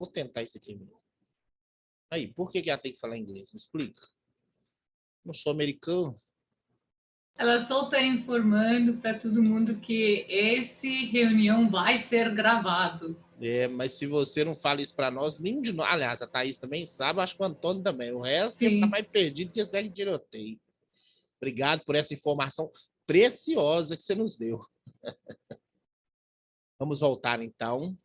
Vou tentar isso aqui mesmo. Aí, por que ela tem que falar inglês? Me explica. Não sou americano. Ela só está informando para todo mundo que esse reunião vai ser gravado. Mas se você não fala isso para nós, nenhum de nós. Aliás, a Thaís também sabe, acho que o Antônio também. O resto você está Sim. mais perdido que segue tiroteio. Obrigado por essa informação preciosa que você nos deu. Vamos voltar, então.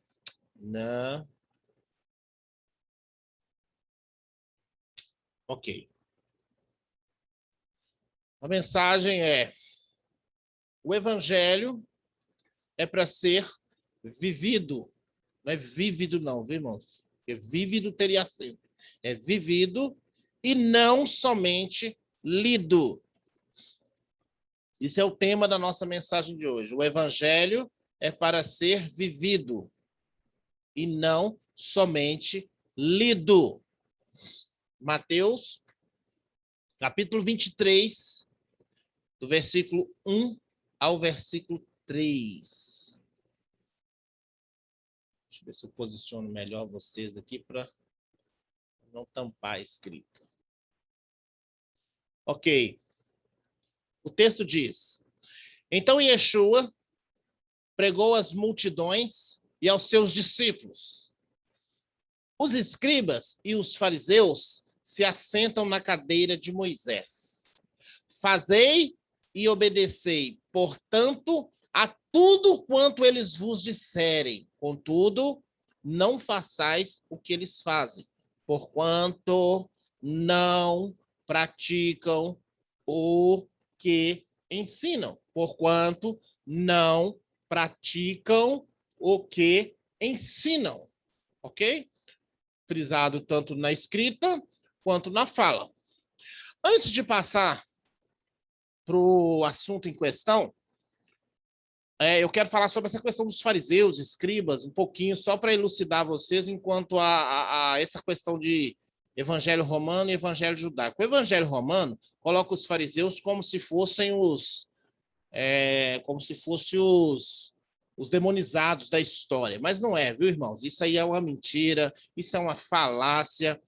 Ok. A mensagem é: o evangelho é para ser vivido. Não é vívido, não, viu, irmãos? Porque vívido teria sido. É vivido e não somente lido. Isso é o tema da nossa mensagem de hoje. O evangelho é para ser vivido e não somente lido. Mateus, capítulo 23, do versículo 1 ao versículo 3. Deixa eu ver se eu posiciono melhor vocês aqui para não tampar a escrita. Ok. O texto diz: então Yeshua pregou às multidões e aos seus discípulos. Os escribas e os fariseus se assentam na cadeira de Moisés. Fazei e obedecei, portanto, a tudo quanto eles vos disserem. Contudo, não façais o que eles fazem, porquanto não praticam o que ensinam. Porquanto não praticam o que ensinam. Ok? Frisado tanto na escrita quanto na fala. Antes de passar para o assunto em questão, eu quero falar sobre essa questão dos fariseus, escribas, um pouquinho, só para elucidar vocês enquanto a essa questão de evangelho romano e evangelho judaico. O evangelho romano coloca os fariseus como se fossem os demonizados da história, mas não é, viu, irmãos? Isso aí é uma mentira, isso é uma falácia.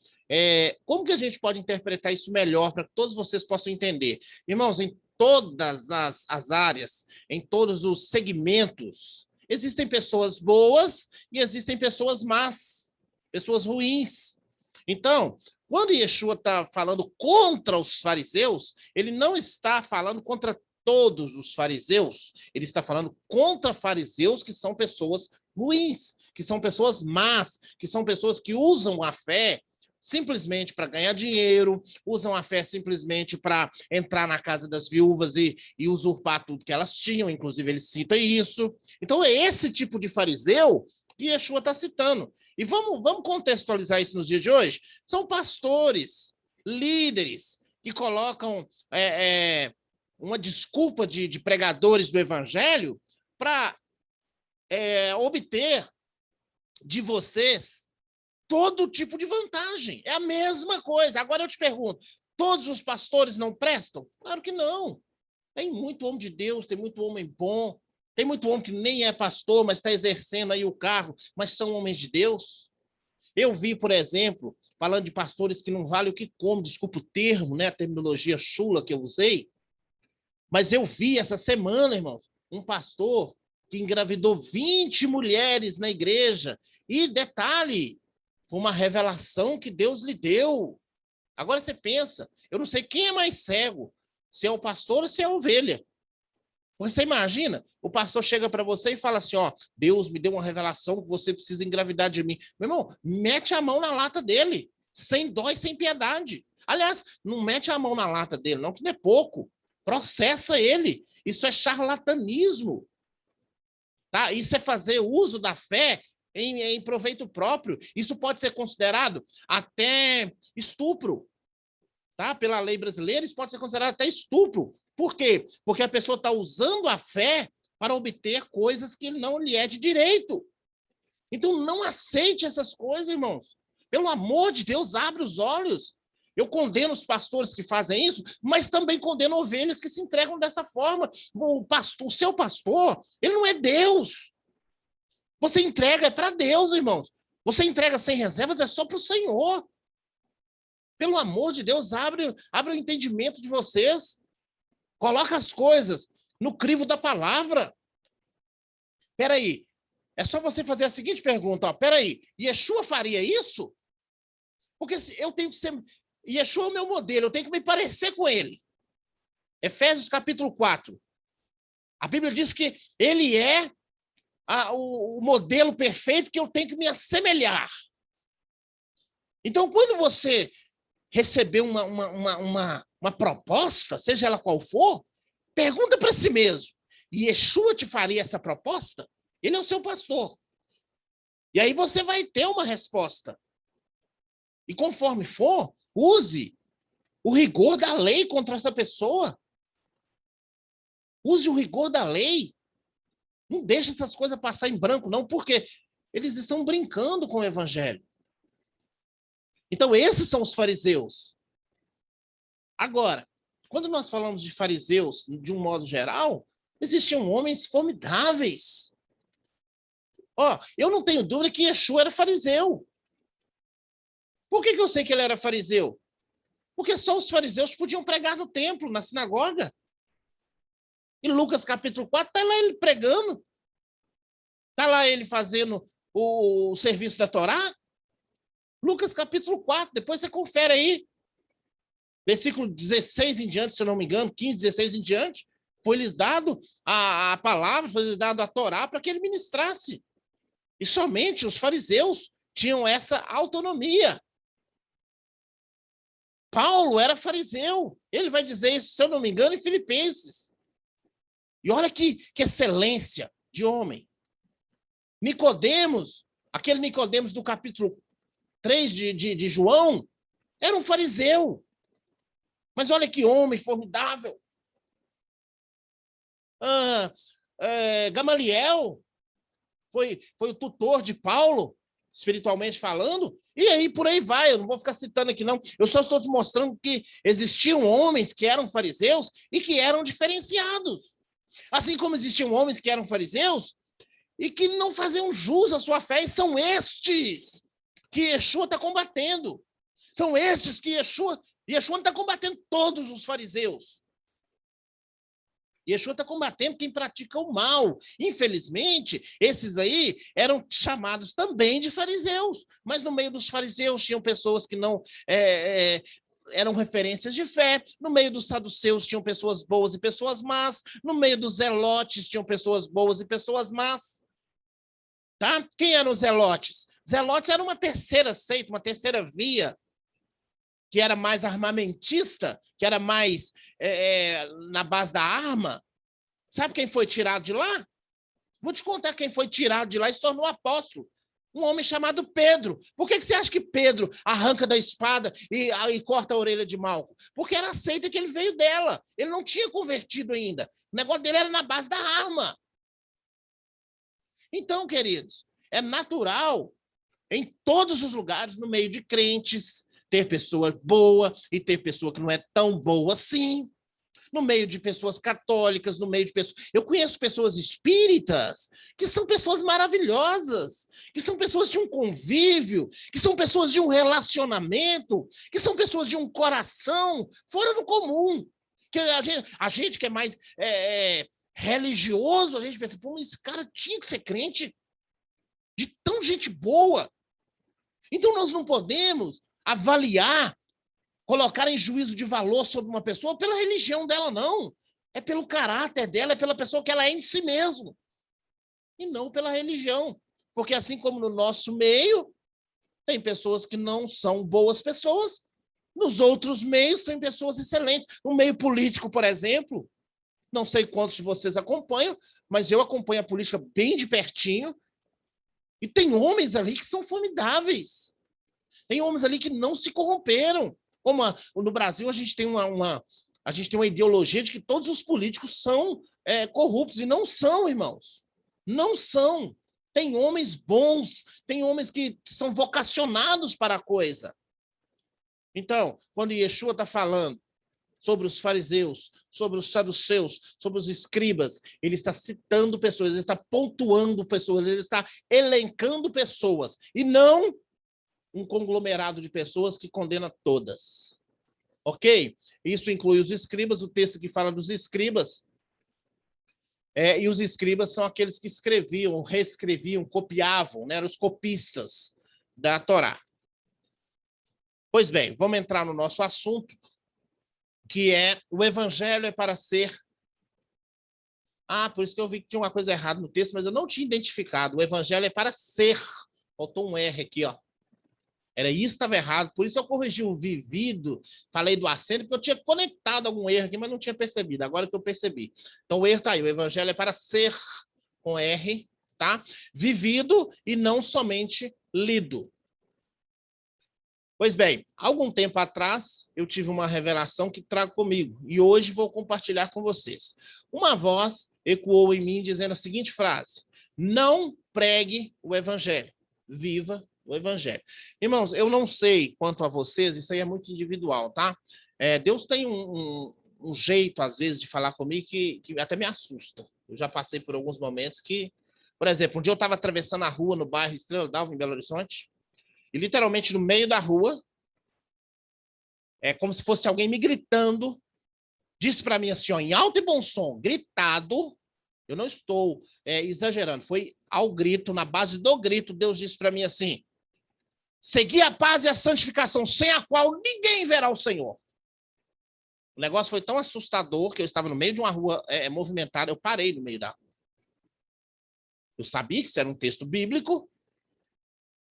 Como que a gente pode interpretar isso melhor para que todos vocês possam entender? Irmãos, em todas as áreas, em todos os segmentos, existem pessoas boas e existem pessoas más, pessoas ruins. Então, quando Yeshua está falando contra os fariseus, ele não está falando contra todos os fariseus, ele está falando contra fariseus que são pessoas ruins, que são pessoas más, que são pessoas que usam a fé simplesmente para ganhar dinheiro, usam a fé simplesmente para entrar na casa das viúvas e usurpar tudo que elas tinham, inclusive ele cita isso. Então é esse tipo de fariseu que Yeshua está citando. E vamos contextualizar isso nos dias de hoje. São pastores, líderes, que colocam uma desculpa de pregadores do evangelho para obter de vocês todo tipo de vantagem. É a mesma coisa. Agora eu te pergunto, todos os pastores não prestam? Claro que não. Tem muito homem de Deus, tem muito homem bom, tem muito homem que nem é pastor, mas está exercendo aí o cargo, mas são homens de Deus. Eu vi, por exemplo, falando de pastores que não vale o que come, desculpa o termo, né, a terminologia chula que eu usei, mas eu vi essa semana, irmãos, um pastor que engravidou 20 mulheres na igreja. E detalhe, foi uma revelação que Deus lhe deu. Agora você pensa, eu não sei quem é mais cego, se é o pastor ou se é a ovelha. Você imagina, o pastor chega para você e fala assim, ó, Deus me deu uma revelação que você precisa engravidar de mim. Meu irmão, mete a mão na lata dele, sem dó e sem piedade. Aliás, não mete a mão na lata dele, não, que não é pouco. Processa ele. Isso é charlatanismo. Tá? Isso é fazer uso da fé em proveito próprio. Isso pode ser considerado até estupro. Tá? Pela lei brasileira, isso pode ser considerado até estupro. Por quê? Porque a pessoa está usando a fé para obter coisas que não lhe é de direito. Então, não aceite essas coisas, irmãos. Pelo amor de Deus, abre os olhos. Eu condeno os pastores que fazem isso, mas também condeno ovelhas que se entregam dessa forma. O seu pastor, ele não é Deus. Você entrega para Deus, irmãos. Você entrega sem reservas, é só para o Senhor. Pelo amor de Deus, abre o entendimento de vocês. Coloca as coisas no crivo da palavra. Espera aí. É só você fazer a seguinte pergunta. Espera aí. Yeshua faria isso? Porque eu tenho que ser... Yeshua é o meu modelo. Eu tenho que me parecer com ele. Efésios capítulo 4. A Bíblia diz que ele é o modelo perfeito que eu tenho que me assemelhar. Então, quando você receber uma proposta, seja ela qual for, pergunta para si mesmo. E Yeshua te faria essa proposta? Ele é o seu pastor. E aí você vai ter uma resposta. E conforme for, use o rigor da lei contra essa pessoa. Use o rigor da lei. Não deixe essas coisas passar em branco, não, porque eles estão brincando com o evangelho. Então, esses são os fariseus. Agora, quando nós falamos de fariseus, de um modo geral, existiam homens formidáveis. Eu não tenho dúvida que Yeshua era fariseu. Por que eu sei que ele era fariseu? Porque só os fariseus podiam pregar no templo, na sinagoga. Em Lucas capítulo 4, está lá ele pregando. Está lá ele fazendo o serviço da Torá. Lucas capítulo 4, depois você confere aí. Versículo 16 em diante, se eu não me engano, 15, 16 em diante, foi-lhes dado a palavra, foi-lhes dado a Torá para que ele ministrasse. E somente os fariseus tinham essa autonomia. Paulo era fariseu. Ele vai dizer isso, se eu não me engano, em Filipenses. E olha que excelência de homem. Nicodemos, aquele Nicodemos do capítulo 3 de João, era um fariseu. Mas olha que homem formidável. Gamaliel foi o tutor de Paulo, espiritualmente falando, e aí por aí vai, eu não vou ficar citando aqui não, eu só estou te mostrando que existiam homens que eram fariseus e que eram diferenciados. Assim como existiam homens que eram fariseus e que não faziam jus à sua fé, e são estes que Yeshua está combatendo. São estes que Yeshua não está combatendo todos os fariseus. Yeshua está combatendo quem pratica o mal. Infelizmente, esses aí eram chamados também de fariseus. Mas no meio dos fariseus tinham pessoas que não eram referências de fé. No meio dos saduceus tinham pessoas boas e pessoas más. No meio dos zelotes tinham pessoas boas e pessoas más. Tá? Quem eram os zelotes? Zelotes era uma terceira seita, uma terceira via, que era mais armamentista, que era mais na base da arma. Sabe quem foi tirado de lá? Vou te contar quem foi tirado de lá e se tornou apóstolo. Um homem chamado Pedro. Por que você acha que Pedro arranca da espada e corta a orelha de Malco? Porque era a seita que ele veio dela. Ele não tinha convertido ainda. O negócio dele era na base da arma. Então, queridos, é natural em todos os lugares, no meio de crentes, ter pessoa boa e ter pessoa que não é tão boa assim. No meio de pessoas católicas, no meio de pessoas... Eu conheço pessoas espíritas que são pessoas maravilhosas, que são pessoas de um convívio, que são pessoas de um relacionamento, que são pessoas de um coração fora do comum. Que a gente que é mais religioso, a gente pensa, pô, esse cara tinha que ser crente, de tão gente boa. Então nós não podemos avaliar, colocar em juízo de valor sobre uma pessoa pela religião dela, não. É pelo caráter dela, é pela pessoa que ela é em si mesmo. E não pela religião. Porque assim como no nosso meio, tem pessoas que não são boas pessoas, nos outros meios tem pessoas excelentes. No meio político, por exemplo, não sei quantos de vocês acompanham, mas eu acompanho a política bem de pertinho, e tem homens ali que são formidáveis. Tem homens ali que não se corromperam. Como no Brasil, a gente tem uma ideologia de que todos os políticos são corruptos, e não são, irmãos. Não são. Tem homens bons, tem homens que são vocacionados para a coisa. Então, quando Yeshua está falando sobre os fariseus, sobre os saduceus, sobre os escribas. Ele está citando pessoas, ele está pontuando pessoas, ele está elencando pessoas, e não um conglomerado de pessoas que condena todas. Ok? Isso inclui os escribas, o texto que fala dos escribas. E os escribas são aqueles que escreviam, reescreviam, copiavam, né? Eram os copistas da Torá. Pois bem, vamos entrar no nosso assunto, que é o evangelho é para ser... por isso que eu vi que tinha uma coisa errada no texto, mas eu não tinha identificado. O evangelho é para ser. Faltou um R aqui, ó. Era isso que estava errado, por isso eu corrigi o vivido, falei do acento, porque eu tinha conectado algum erro aqui, mas não tinha percebido, agora que eu percebi. Então o erro está aí, o evangelho é para ser, com R, tá? Vivido e não somente lido. Pois bem, algum tempo atrás, eu tive uma revelação que trago comigo, e hoje vou compartilhar com vocês. Uma voz ecoou em mim dizendo a seguinte frase: não pregue o evangelho, viva o evangelho. Irmãos, eu não sei quanto a vocês, isso aí é muito individual, tá? Deus tem um jeito, às vezes, de falar comigo que até me assusta. Eu já passei por alguns momentos que, por exemplo, um dia eu estava atravessando a rua no bairro Estrela d'Alva, em Belo Horizonte, e literalmente no meio da rua, como se fosse alguém me gritando, disse para mim assim, ó, em alto e bom som, gritado, eu não estou exagerando, foi ao grito, na base do grito, Deus disse para mim assim: segui a paz e a santificação, sem a qual ninguém verá o Senhor. O negócio foi tão assustador que eu estava no meio de uma rua movimentada, eu parei no meio da rua. Eu sabia que isso era um texto bíblico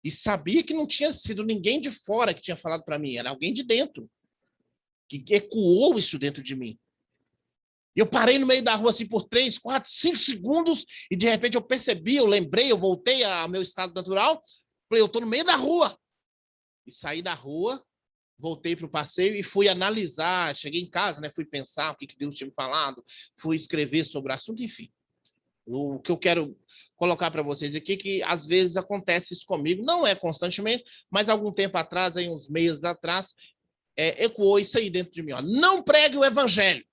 e sabia que não tinha sido ninguém de fora que tinha falado para mim, era alguém de dentro, que ecoou isso dentro de mim. Eu parei no meio da rua assim por 3, 4, 5 segundos e de repente eu percebi, eu lembrei, eu voltei ao meu estado natural. Falei, eu estou no meio da rua. E saí da rua, voltei para o passeio e fui analisar. Cheguei em casa, né? Fui pensar o que Deus tinha me falado, fui escrever sobre o assunto, enfim. O que eu quero colocar para vocês aqui é que às vezes acontece isso comigo, não é constantemente, mas algum tempo atrás, aí, uns meses atrás, ecoou isso aí dentro de mim. Ó. Não pregue o evangelho,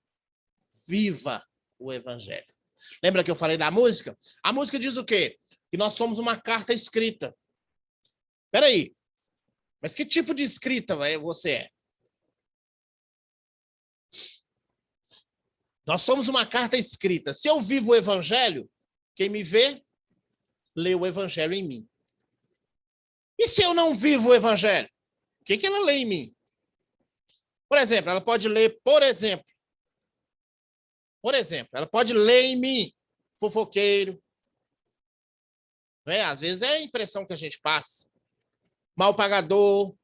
viva o evangelho. Lembra que eu falei da música? A música diz o quê? Que nós somos uma carta escrita. Espera aí. Mas que tipo de escrita você é? Nós somos uma carta escrita. Se eu vivo o evangelho, quem me vê, lê o evangelho em mim. E se eu não vivo o evangelho? O que ela lê em mim? Por exemplo, ela pode ler, por exemplo, ela pode ler em mim, fofoqueiro. Às vezes é a impressão que a gente passa. Mal pagador,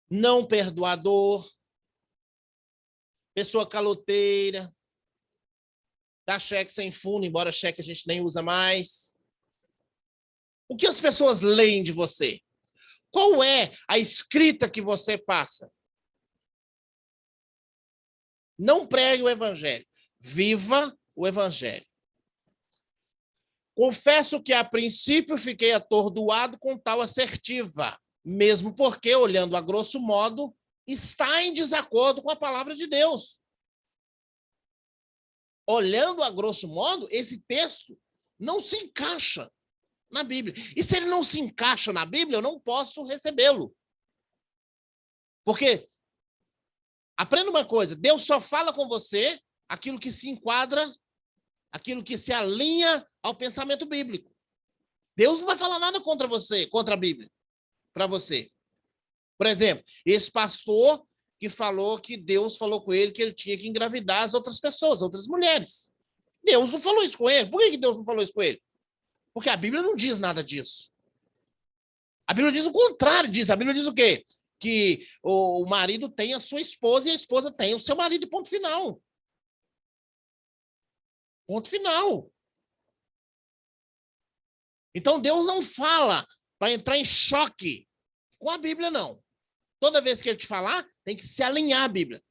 não perdoador, pessoa caloteira, dá cheque sem fundo, embora cheque a gente nem usa mais. O que as pessoas leem de você? Qual é a escrita que você passa? Não pregue o evangelho, viva o evangelho. Confesso que, a princípio, fiquei atordoado com tal assertiva, mesmo porque, olhando a grosso modo, está em desacordo com a palavra de Deus. Olhando a grosso modo, esse texto não se encaixa na Bíblia. E se ele não se encaixa na Bíblia, eu não posso recebê-lo. Porque, aprenda uma coisa, Deus só fala com você aquilo que se enquadra, aquilo que se alinha ao pensamento bíblico. Deus não vai falar nada contra você, contra a Bíblia, para você. Por exemplo, esse pastor que falou que Deus falou com ele que ele tinha que engravidar as outras pessoas, outras mulheres. Deus não falou isso com ele. Por que Deus não falou isso com ele? Porque a Bíblia não diz nada disso. A Bíblia diz o contrário disso. A Bíblia diz o quê? Que o marido tem a sua esposa e a esposa tem o seu marido, ponto final. Ponto final. Então, Deus não fala para entrar em choque com a Bíblia, não. Toda vez que ele te falar, tem que se alinhar à Bíblia.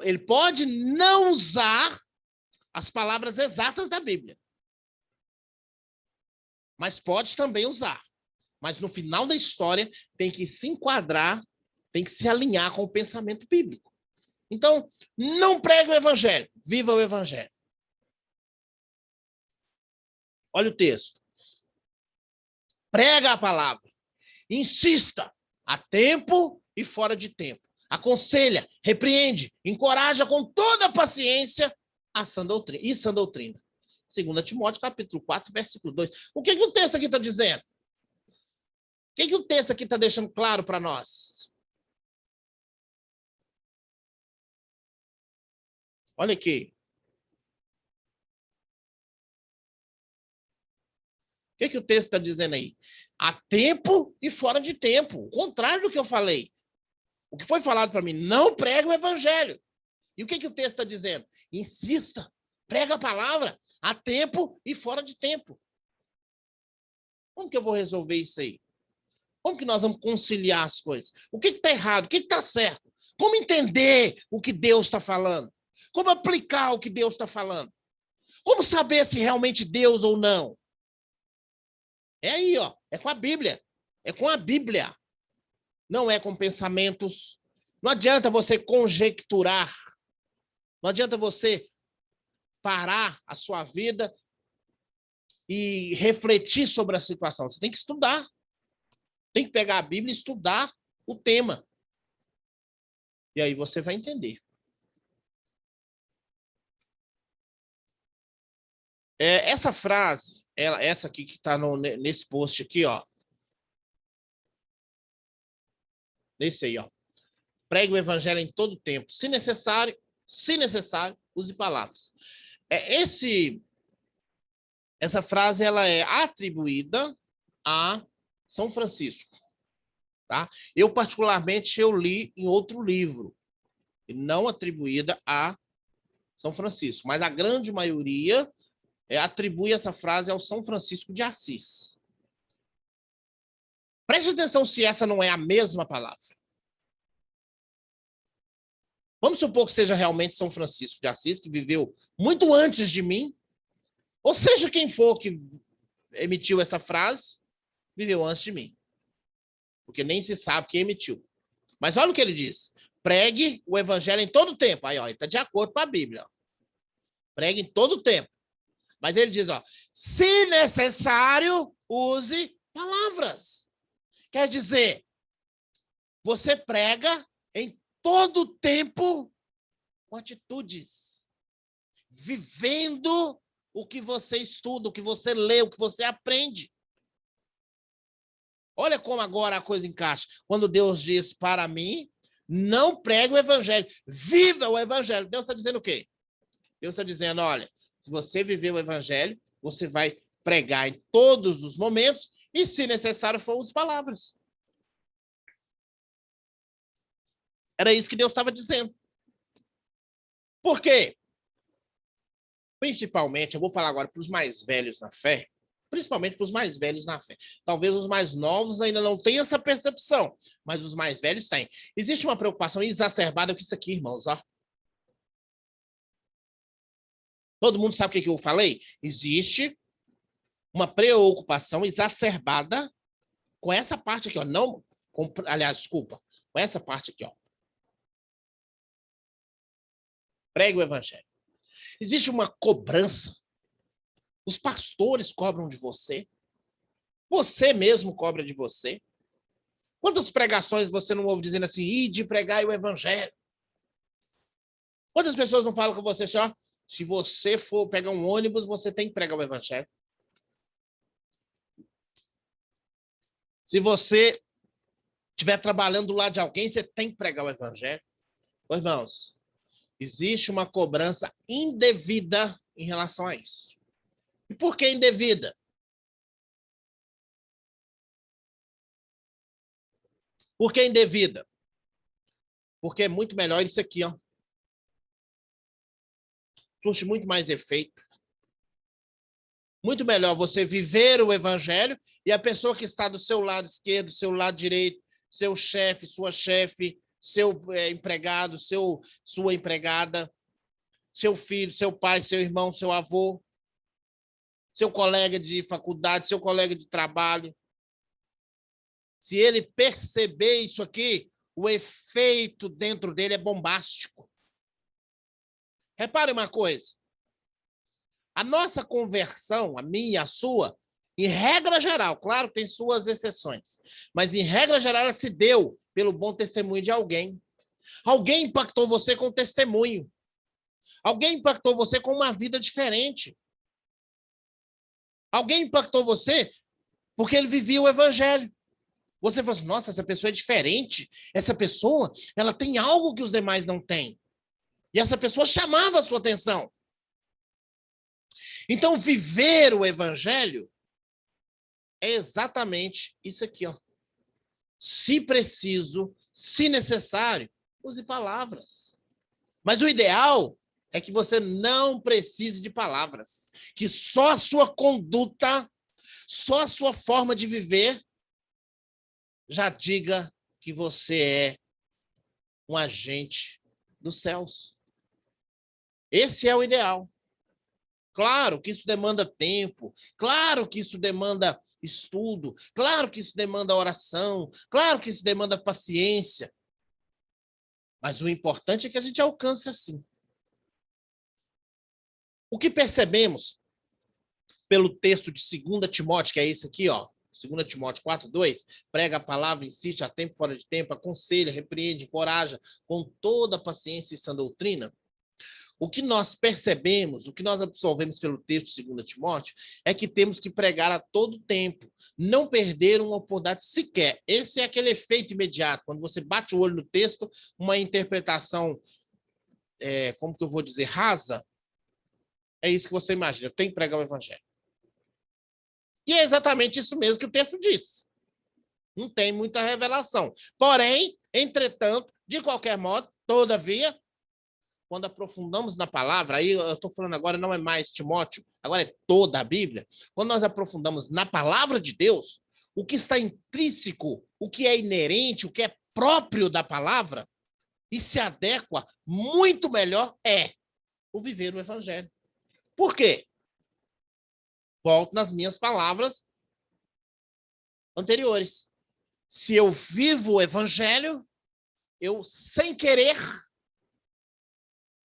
Ele pode não usar as palavras exatas da Bíblia, mas pode também usar. Mas no final da história, tem que se enquadrar, tem que se alinhar com o pensamento bíblico. Então, não pregue o evangelho, viva o evangelho. Olha o texto. Prega a palavra. Insista, a tempo e fora de tempo. Aconselha, repreende, encoraja com toda a paciência a sã doutrina. E sã doutrina. 2 Timóteo, capítulo 4, versículo 2. O que o texto aqui está dizendo? O que o texto aqui está deixando claro para nós? Olha aqui. O que o texto está dizendo aí? Há tempo e fora de tempo. O contrário do que eu falei. O que foi falado para mim, não prega o evangelho. E o que o texto está dizendo? Insista, prega a palavra, há tempo e fora de tempo. Como que eu vou resolver isso aí? Como que nós vamos conciliar as coisas? O que está errado? O que está certo? Como entender o que Deus está falando? Como aplicar o que Deus está falando? Como saber se realmente Deus ou não? É aí, ó. É com a Bíblia. É com a Bíblia. Não é com pensamentos. Não adianta você conjecturar. Não adianta você parar a sua vida e refletir sobre a situação. Você tem que estudar. Tem que pegar a Bíblia e estudar o tema. E aí você vai entender. Essa frase, essa aqui que está nesse post aqui, ó. Nesse aí, ó. Pregue o evangelho em todo tempo. Se necessário, use palavras. Essa frase ela é atribuída a São Francisco. Tá? Eu, particularmente, eu li em outro livro, não atribuída a São Francisco, mas a grande maioria atribui essa frase ao São Francisco de Assis. Preste atenção se essa não é a mesma palavra. Vamos supor que seja realmente São Francisco de Assis, que viveu muito antes de mim, ou seja, quem for que emitiu essa frase, viveu antes de mim. Porque nem se sabe quem emitiu. Mas olha o que ele diz. Pregue o evangelho em todo tempo. Aí, ó, ele está de acordo com a Bíblia. Ó. Pregue em todo tempo. Mas ele diz, ó, se necessário, use palavras. Quer dizer, você prega em todo tempo com atitudes. Vivendo o que você estuda, o que você lê, o que você aprende. Olha como agora a coisa encaixa. Quando Deus diz para mim, não pregue o evangelho, viva o evangelho. Deus está dizendo o quê? Deus está dizendo, olha, se você viver o evangelho, você vai pregar em todos os momentos e, se necessário for, use palavras. Era isso que Deus estava dizendo. Por quê? Principalmente, eu vou falar agora para os mais velhos na fé, principalmente para os mais velhos na fé. Talvez os mais novos ainda não tenham essa percepção, mas os mais velhos têm. Existe uma preocupação exacerbada com isso aqui, irmãos. Ó. Todo mundo sabe o que eu falei? Existe uma preocupação exacerbada com essa parte aqui, ó. Não, aliás, desculpa, com essa parte aqui, ó. Pregue o evangelho. Existe uma cobrança. Os pastores cobram de você. Você mesmo cobra de você. Quantas pregações você não ouve dizendo assim, ide pregar o evangelho? Quantas pessoas não falam com você assim, ó, se você for pegar um ônibus, você tem que pregar o evangelho. Se você estiver trabalhando do lado de alguém, você tem que pregar o evangelho. Ô, irmãos, existe uma cobrança indevida em relação a isso. E por que indevida? Por que indevida? Porque é muito melhor isso aqui, ó. Surte muito mais efeito. Muito melhor você viver o evangelho e a pessoa que está do seu lado esquerdo, do seu lado direito, seu chefe, sua chefe, seu empregado, sua empregada, seu filho, seu pai, seu irmão, seu avô, seu colega de faculdade, seu colega de trabalho. Se ele perceber isso aqui, o efeito dentro dele é bombástico. Repare uma coisa. A nossa conversão, a minha e a sua, em regra geral, claro, tem suas exceções, mas em regra geral ela se deu pelo bom testemunho de alguém. Alguém impactou você com testemunho. Alguém impactou você com uma vida diferente. Alguém impactou você porque ele vivia o evangelho. Você falou assim, nossa, essa pessoa é diferente. Essa pessoa, ela tem algo que os demais não têm. E essa pessoa chamava a sua atenção. Então, viver o evangelho é exatamente isso aqui, ó. Se preciso, se necessário, use palavras. Mas o ideal é que você não precise de palavras. Que só a sua conduta, só a sua forma de viver já diga que você é um agente dos céus. Esse é o ideal. Claro que isso demanda tempo, claro que isso demanda estudo, claro que isso demanda oração, claro que isso demanda paciência. Mas o importante é que a gente alcance assim. O que percebemos pelo texto de 2 Timóteo, que é esse aqui, ó, 2 Timóteo 4:2, prega a palavra, insiste a tempo fora de tempo, aconselha, repreende, encoraja com toda a paciência e sã doutrina. O que nós percebemos, o que nós absorvemos pelo texto de 2 Timóteo, é que temos que pregar a todo tempo, não perder uma oportunidade sequer. Esse é aquele efeito imediato, quando você bate o olho no texto, uma interpretação, como que eu vou dizer, rasa, é isso que você imagina, eu tenho que pregar o evangelho. E é exatamente isso mesmo que o texto diz. Não tem muita revelação. Porém, entretanto, de qualquer modo, todavia, quando aprofundamos na palavra, aí eu estou falando agora não é mais Timóteo, agora é toda a Bíblia. Quando nós aprofundamos na palavra de Deus, o que está intrínseco, o que é inerente, o que é próprio da palavra, e se adequa muito melhor é o viver o evangelho. Por quê? Volto nas minhas palavras anteriores. Se eu vivo o evangelho, eu, sem querer,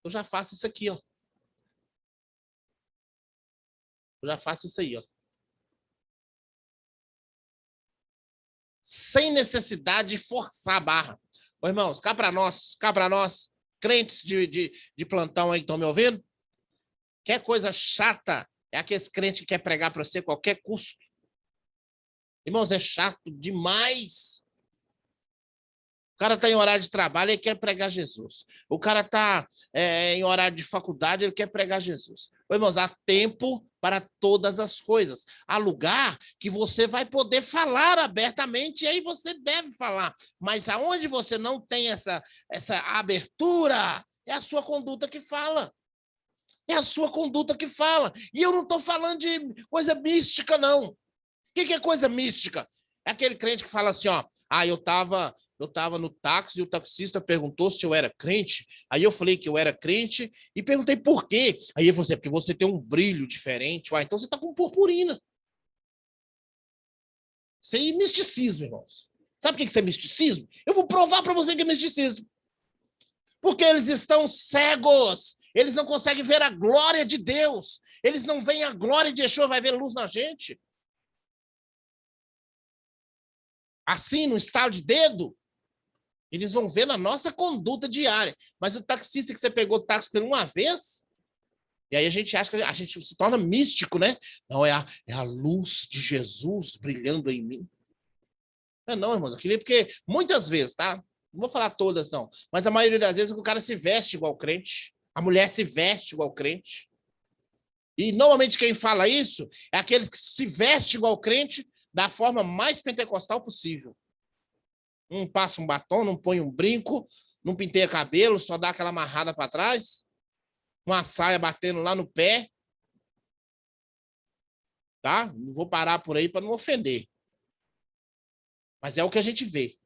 eu já faço isso aqui, ó. Eu já faço isso aí, ó. Sem necessidade de forçar a barra. Ô, irmãos, cá para nós, crentes de plantão aí que estão me ouvindo, quer coisa chata é aqueles crentes que quer pregar para você a qualquer custo. Irmãos, é chato demais. O cara está em horário de trabalho, ele quer pregar Jesus. O cara está em horário de faculdade, ele quer pregar Jesus. Ô, irmãos, há tempo para todas as coisas. Há lugar que você vai poder falar abertamente, e aí você deve falar. Mas aonde você não tem essa abertura, é a sua conduta que fala. É a sua conduta que fala. E eu não estou falando de coisa mística, não. O que é coisa mística? É aquele crente que fala assim, ó, eu tava no táxi e o taxista perguntou se eu era crente. Aí eu falei que eu era crente e perguntei por quê. Aí ele falou assim, porque você tem um brilho diferente. Então você tá com purpurina. Isso aí é misticismo, irmãos. Sabe o que isso é misticismo? Eu vou provar para você que é misticismo. Porque eles estão cegos. Eles não conseguem ver a glória de Deus. Eles não veem a glória de Yeshua, vai ver luz na gente. Assim, no estalo de dedo, eles vão ver na nossa conduta diária. Mas o taxista que você pegou o táxi por uma vez, e aí a gente acha que a gente se torna místico, né? Não, é a luz de Jesus brilhando em mim. Não, irmão, aquilo é porque muitas vezes, tá? Não vou falar todas, não. Mas a maioria das vezes o cara se veste igual crente. A mulher se veste igual crente. E normalmente quem fala isso é aqueles que se veste igual crente da forma mais pentecostal possível. Não passa um batom, não põe um brinco, não penteia cabelo, só dá aquela amarrada para trás, uma saia batendo lá no pé. Tá? Não vou parar por aí para não ofender. Mas é o que a gente vê.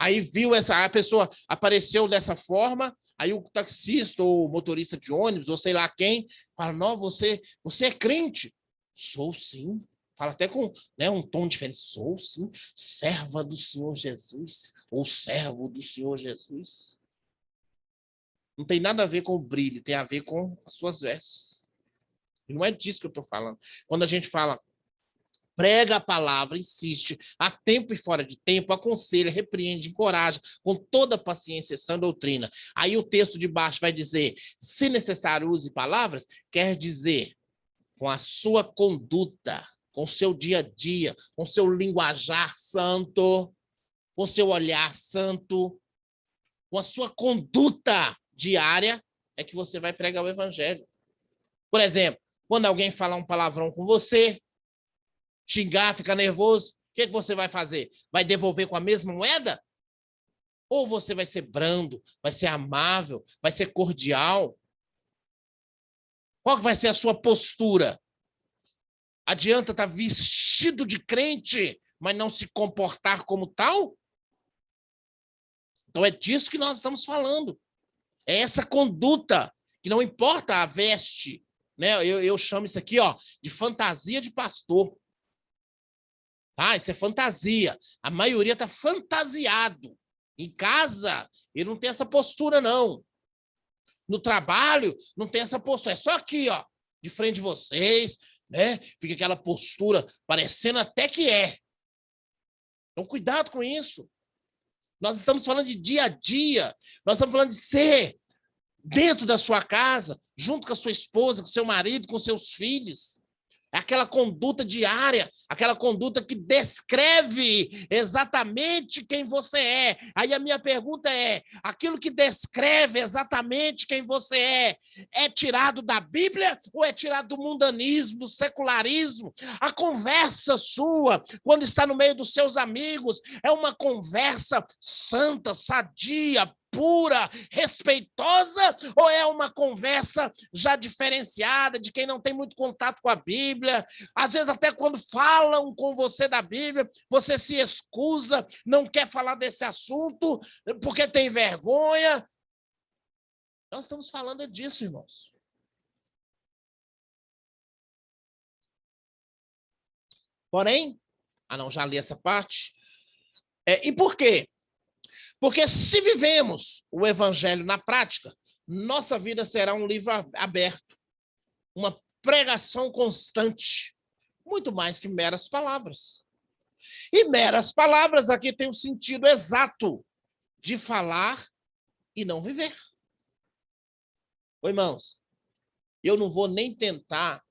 Aí viu a pessoa apareceu dessa forma, aí o taxista ou motorista de ônibus, ou sei lá quem, fala, não, você é crente? Sou sim. Fala até com, né, um tom diferente. Sou sim, serva do Senhor Jesus, ou servo do Senhor Jesus. Não tem nada a ver com o brilho, tem a ver com as suas vestes. E não é disso que eu estou falando. Quando a gente fala, prega a palavra, insiste, a tempo e fora de tempo, aconselha, repreende, encoraja, com toda a paciência e sã doutrina. Aí o texto de baixo vai dizer, se necessário use palavras, quer dizer, com a sua conduta, com o seu dia a dia, com o seu linguajar santo, com o seu olhar santo, com a sua conduta diária, é que você vai pregar o evangelho. Por exemplo, quando alguém falar um palavrão com você, xingar, ficar nervoso, o que você vai fazer? Vai devolver com a mesma moeda? Ou você vai ser brando, vai ser amável, vai ser cordial? Qual vai ser a sua postura? Adianta estar vestido de crente, mas não se comportar como tal? Então é disso que nós estamos falando. É essa conduta, que não importa a veste, né? Eu chamo isso aqui, ó, de fantasia de pastor. Ah, isso é fantasia. A maioria está fantasiado. Em casa, ele não tem essa postura, não. No trabalho, não tem essa postura. É só aqui, ó, de frente de vocês, né? Fica aquela postura parecendo até que é. Então, cuidado com isso. Nós estamos falando de dia a dia. Nós estamos falando de ser dentro da sua casa, junto com a sua esposa, com seu marido, com seus filhos. É aquela conduta diária, aquela conduta que descreve exatamente quem você é. Aí a minha pergunta é, aquilo que descreve exatamente quem você é tirado da Bíblia ou é tirado do mundanismo, do secularismo? A conversa sua, quando está no meio dos seus amigos, é uma conversa santa, sadia, pura, respeitosa, ou é uma conversa já diferenciada de quem não tem muito contato com a Bíblia? Às vezes até quando falam com você da Bíblia, você se excusa, não quer falar desse assunto porque tem vergonha. Nós estamos falando disso, irmãos. Porém, não, já li essa parte. E por quê? Porque se vivemos o evangelho na prática, nossa vida será um livro aberto, uma pregação constante, muito mais que meras palavras. E meras palavras aqui tem o sentido exato de falar e não viver. Oi, irmãos, eu não vou nem tentar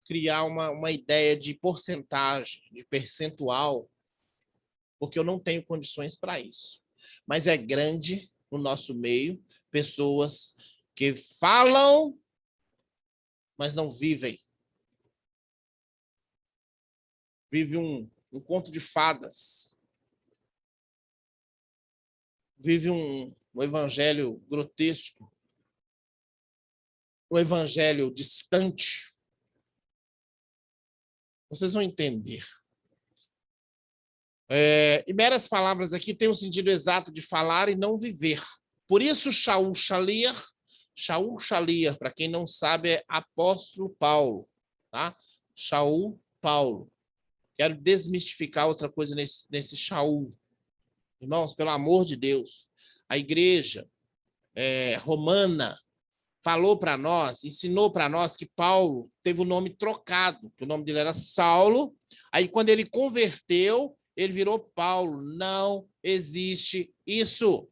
criar uma ideia de porcentagem, de percentual, porque eu não tenho condições para isso. Mas é grande no nosso meio pessoas que falam, mas não vivem. Vive um conto de fadas. Vive um evangelho grotesco. Um evangelho distante. Vocês vão entender. E meras palavras aqui têm o sentido exato de falar e não viver. Por isso, Shaul Shaliach, para quem não sabe, é apóstolo Paulo. Tá? Shaul Paulo. Quero desmistificar outra coisa nesse Shaul. Irmãos, pelo amor de Deus, a igreja romana falou para nós, ensinou para nós que Paulo teve o nome trocado, que o nome dele era Saulo. Aí, quando ele converteu, ele virou Paulo. Não existe isso.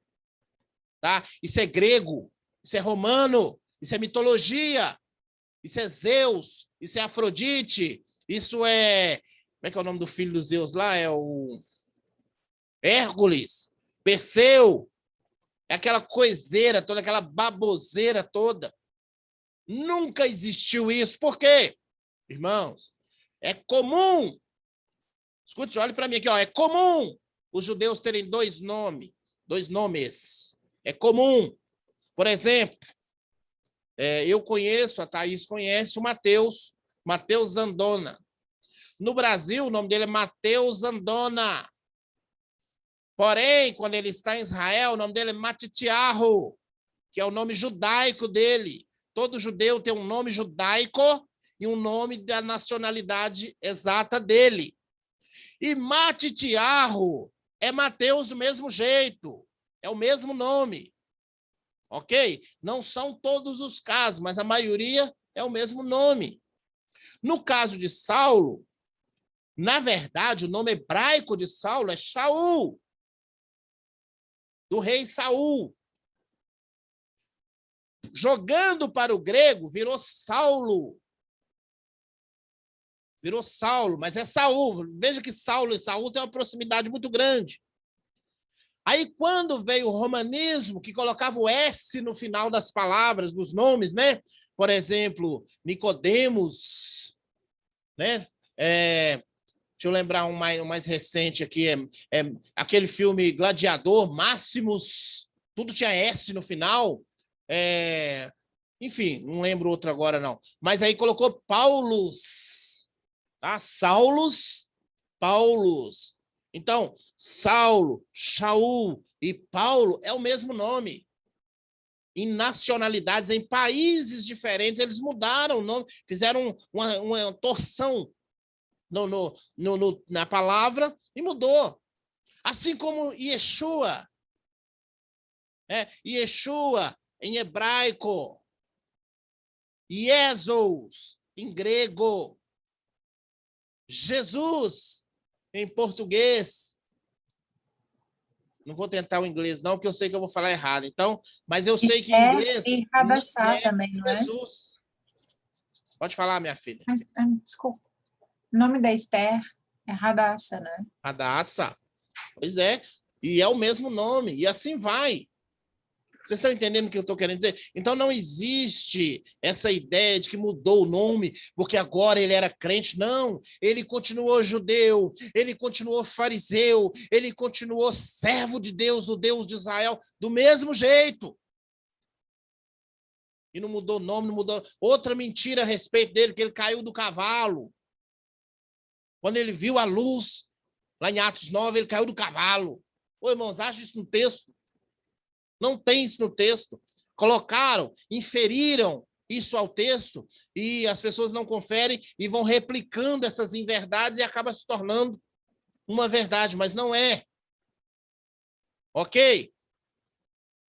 Tá? Isso é grego, isso é romano, isso é mitologia, isso é Zeus, isso é Afrodite, isso é... Como é que é o nome do filho dos Zeus lá? É o Hércules, Perseu. É aquela coiseira toda, aquela baboseira toda. Nunca existiu isso. Por quê? Irmãos, é comum. Escute, olhe para mim aqui, ó. É comum os judeus terem dois nomes. É comum. Por exemplo, eu conheço, a Thaís conhece o Mateus Andona. No Brasil, o nome dele é Mateus Andona. Porém, quando ele está em Israel, o nome dele é Matitiarro, que é o nome judaico dele. Todo judeu tem um nome judaico e um nome da nacionalidade exata dele. E Matitiarro é Mateus do mesmo jeito. É o mesmo nome. ok? Não são todos os casos, mas a maioria é o mesmo nome. No caso de Saulo, na verdade, o nome hebraico de Saulo é Shaul, do rei Saul. Jogando para o grego, virou Saulo. Virou Saulo, mas é Saul. Veja que Saulo e Saul têm uma proximidade muito grande. Aí, quando veio o romanismo, que colocava o S no final das palavras, dos nomes, né? Por exemplo, Nicodemos, né? Deixa eu lembrar um mais recente aqui, aquele filme Gladiador, Máximos, tudo tinha S no final. Enfim, não lembro outro agora, não. Mas aí colocou Paulus, tá? Saulus, Paulus. Então, Saulo, Shaul e Paulo é o mesmo nome. Em nacionalidades, em países diferentes, eles mudaram o nome, fizeram uma torção na palavra e mudou. Assim como Yeshua. Yeshua em hebraico. Jesus em grego. Jesus em português. Não vou tentar o inglês, não, porque eu sei que eu vou falar errado. Então, mas eu sei que em inglês E não Hadassah é também, não é? Jesus. Pode falar, minha filha. Desculpa. O nome da Esther é Hadassah, né? Hadassah. Pois é. E é o mesmo nome. E assim vai. Vocês estão entendendo o que eu estou querendo dizer? Então não existe essa ideia de que mudou o nome porque agora ele era crente. Não, ele continuou judeu, ele continuou fariseu, ele continuou servo de Deus, do Deus de Israel, do mesmo jeito. E não mudou o nome, não mudou. Outra mentira a respeito dele, que ele caiu do cavalo. Quando ele viu a luz, lá em Atos 9, ele caiu do cavalo. Ô, irmãos, acha isso no texto? Não tem isso no texto. Colocaram, inferiram isso ao texto e as pessoas não conferem e vão replicando essas inverdades e acaba se tornando uma verdade, mas não é. Ok?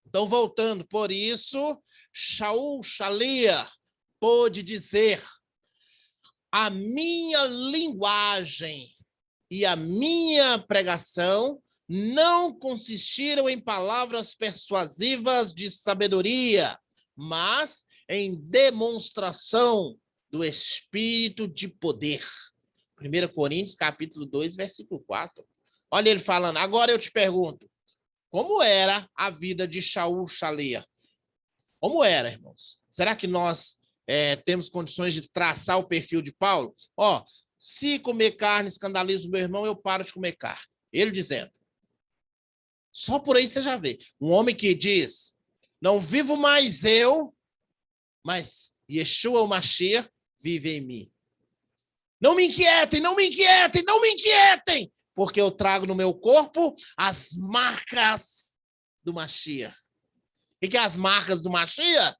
Então, voltando, por isso, Shaul Shalia pôde dizer: a minha linguagem e a minha pregação não consistiram em palavras persuasivas de sabedoria, mas em demonstração do Espírito de poder. 1 Coríntios, capítulo 2, versículo 4. Olha ele falando. Agora eu te pergunto, como era a vida de Shaul Shalia? Como era, irmãos? Será que nós temos condições de traçar o perfil de Paulo? Se comer carne escandaliza o meu irmão, eu paro de comer carne. Ele dizendo. Só por aí você já vê. Um homem que diz, não vivo mais eu, mas Yeshua, o Mashiach, vive em mim. Não me inquietem, não me inquietem, não me inquietem, porque eu trago no meu corpo as marcas do Mashiach. O que é as marcas do Mashiach?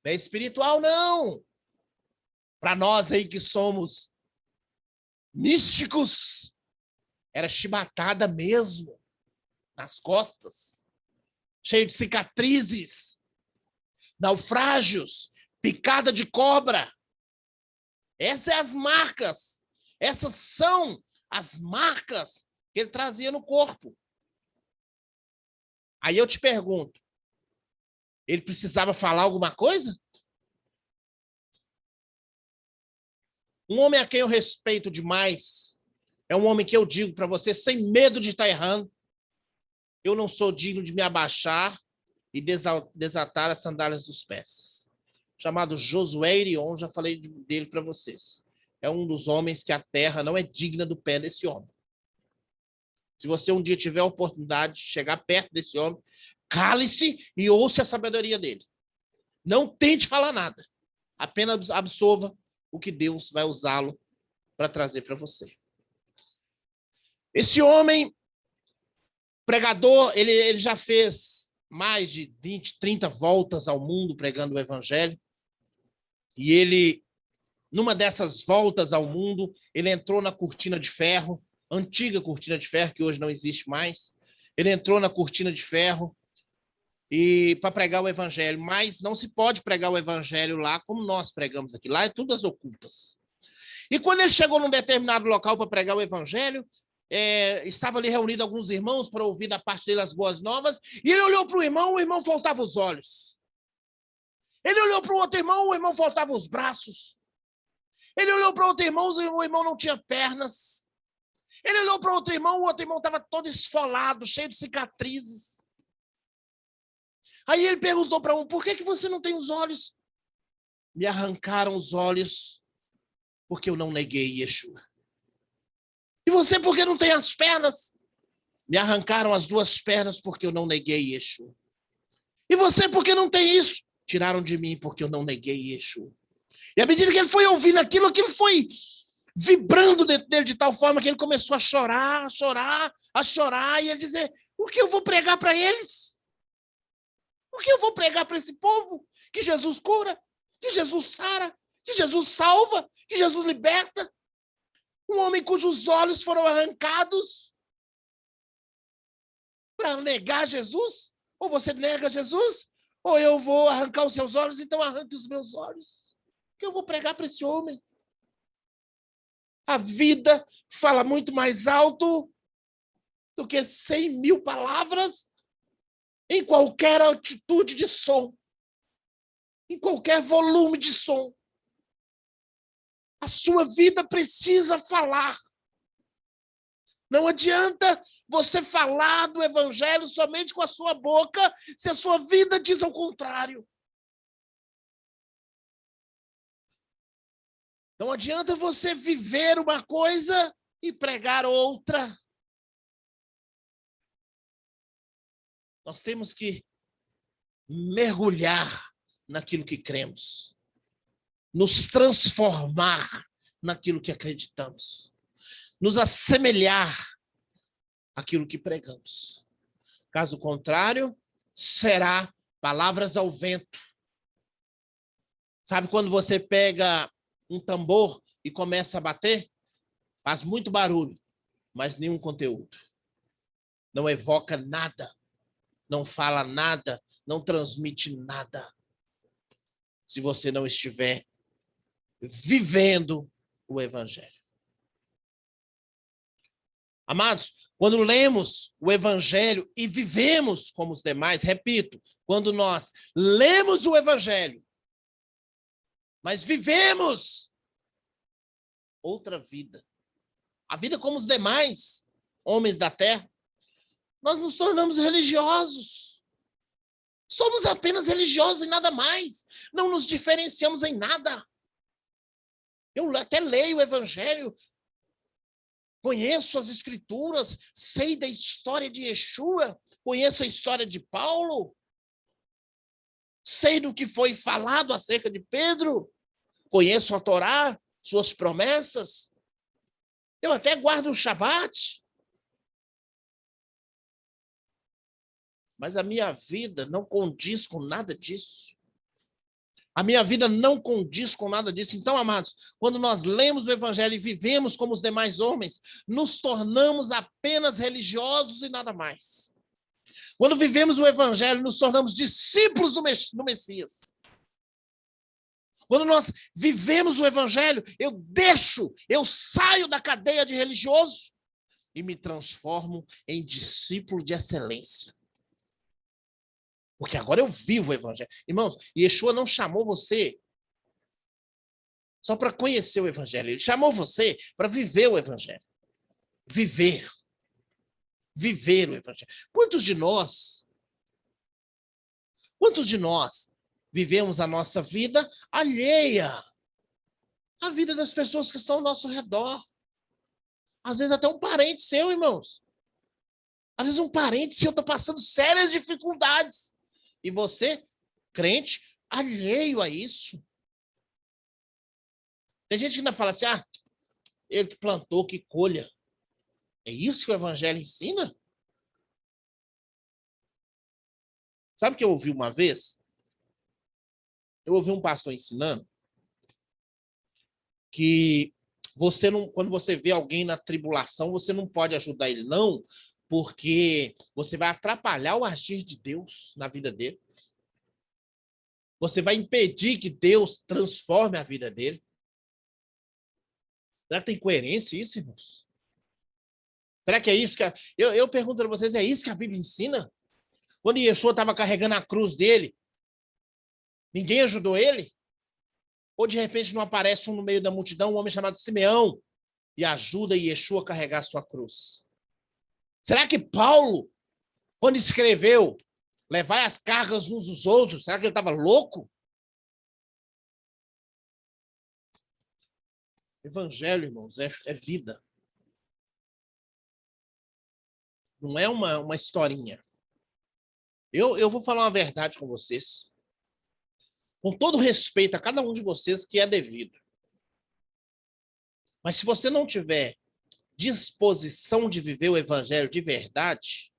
Não é espiritual, não. Para nós aí que somos místicos, era chibatada mesmo. Nas costas, cheio de cicatrizes, naufrágios, picada de cobra. Essas são as marcas. Essas são as marcas que ele trazia no corpo. Aí eu te pergunto, ele precisava falar alguma coisa? Um homem a quem eu respeito demais é um homem que eu digo para você, sem medo de estar errando, eu não sou digno de me abaixar e desatar as sandálias dos pés. Chamado Josué Irion, já falei dele para vocês. É um dos homens que a terra não é digna do pé desse homem. Se você um dia tiver a oportunidade de chegar perto desse homem, cale-se e ouça a sabedoria dele. Não tente falar nada. Apenas absorva o que Deus vai usá-lo para trazer para você. Esse homem pregador, ele já fez mais de 20, 30 voltas ao mundo pregando o evangelho. E ele, numa dessas voltas ao mundo, ele entrou na cortina de ferro, antiga cortina de ferro, que hoje não existe mais. Ele entrou na cortina de ferro e para pregar o evangelho, mas não se pode pregar o evangelho lá como nós pregamos aqui. Lá é tudo as ocultas. E quando ele chegou num determinado local para pregar o evangelho, estava ali reunido alguns irmãos para ouvir da parte dele as boas novas, e ele olhou para o irmão faltava os olhos. Ele olhou para o outro irmão, o irmão faltava os braços. Ele olhou para outro irmão, o irmão não tinha pernas. Ele olhou para outro irmão, o outro irmão estava todo esfolado, cheio de cicatrizes. Aí ele perguntou para um, por que você não tem os olhos? Me arrancaram os olhos porque eu não neguei Yeshua. E você por que não tem as pernas? Me arrancaram as 2 pernas porque eu não neguei Yeshua. E você por que não tem isso? Tiraram de mim porque eu não neguei Yeshua. E à medida que ele foi ouvindo aquilo foi vibrando dentro dele de tal forma que ele começou a chorar, e ele dizer, o que eu vou pregar para eles? O que eu vou pregar para esse povo? Que Jesus cura, que Jesus sara, que Jesus salva, que Jesus liberta. Um homem cujos olhos foram arrancados para negar Jesus? Ou você nega Jesus? Ou eu vou arrancar os seus olhos, então arranque os meus olhos. O que eu vou pregar para esse homem? A vida fala muito mais alto do que 100.000 palavras em qualquer altitude de som, em qualquer volume de som. A sua vida precisa falar. Não adianta você falar do evangelho somente com a sua boca, se a sua vida diz ao contrário. Não adianta você viver uma coisa e pregar outra. Nós temos que mergulhar naquilo que cremos, nos transformar naquilo que acreditamos, nos assemelhar àquilo que pregamos. Caso contrário, será palavras ao vento. Sabe quando você pega um tambor e começa a bater? Faz muito barulho, mas nenhum conteúdo. Não evoca nada, não fala nada, não transmite nada. Se você não estiver vivendo o evangelho. Amados, quando lemos o evangelho e vivemos como os demais, repito, quando nós lemos o evangelho, mas vivemos outra vida, a vida como os demais homens da terra, nós nos tornamos religiosos. Somos apenas religiosos e nada mais. Não nos diferenciamos em nada. Eu até leio o evangelho, conheço as escrituras, sei da história de Yeshua, conheço a história de Paulo, sei do que foi falado acerca de Pedro, conheço a Torá, suas promessas. Eu até guardo o Shabat. Mas a minha vida não condiz com nada disso. A minha vida não condiz com nada disso. Então, amados, quando nós lemos o evangelho e vivemos como os demais homens, nos tornamos apenas religiosos e nada mais. Quando vivemos o evangelho, nos tornamos discípulos do Messias. Quando nós vivemos o evangelho, eu saio da cadeia de religioso e me transformo em discípulo de excelência. Porque agora eu vivo o evangelho. Irmãos, Yeshua não chamou você só para conhecer o evangelho. Ele chamou você para viver o evangelho. Viver. Viver o evangelho. Quantos de nós vivemos a nossa vida alheia à vida das pessoas que estão ao nosso redor? Às vezes até um parente seu, irmãos. Às vezes um parente seu está passando sérias dificuldades. E você, crente, alheio a isso. Tem gente que ainda fala assim, ele que plantou, que colha. É isso que o evangelho ensina? Sabe o que eu ouvi uma vez? Eu ouvi um pastor ensinando que você não, quando você vê alguém na tribulação, você não pode ajudar ele, não, Porque você vai atrapalhar o agir de Deus na vida dele. Você vai impedir que Deus transforme a vida dele. Será que tem coerência isso, irmãos? Será que é isso que... Eu pergunto para vocês, é isso que a Bíblia ensina? Quando Yeshua estava carregando a cruz dele, ninguém ajudou ele? Ou de repente não aparece no meio da multidão, um homem chamado Simeão, e ajuda Yeshua a carregar a sua cruz? Será que Paulo, quando escreveu levai as cargas uns dos outros, será que ele estava louco? Evangelho, irmãos, é vida. Não é uma historinha. Eu vou falar uma verdade com vocês. Com todo respeito a cada um de vocês que é devido. Mas se você não tiver disposição de viver o evangelho de verdade,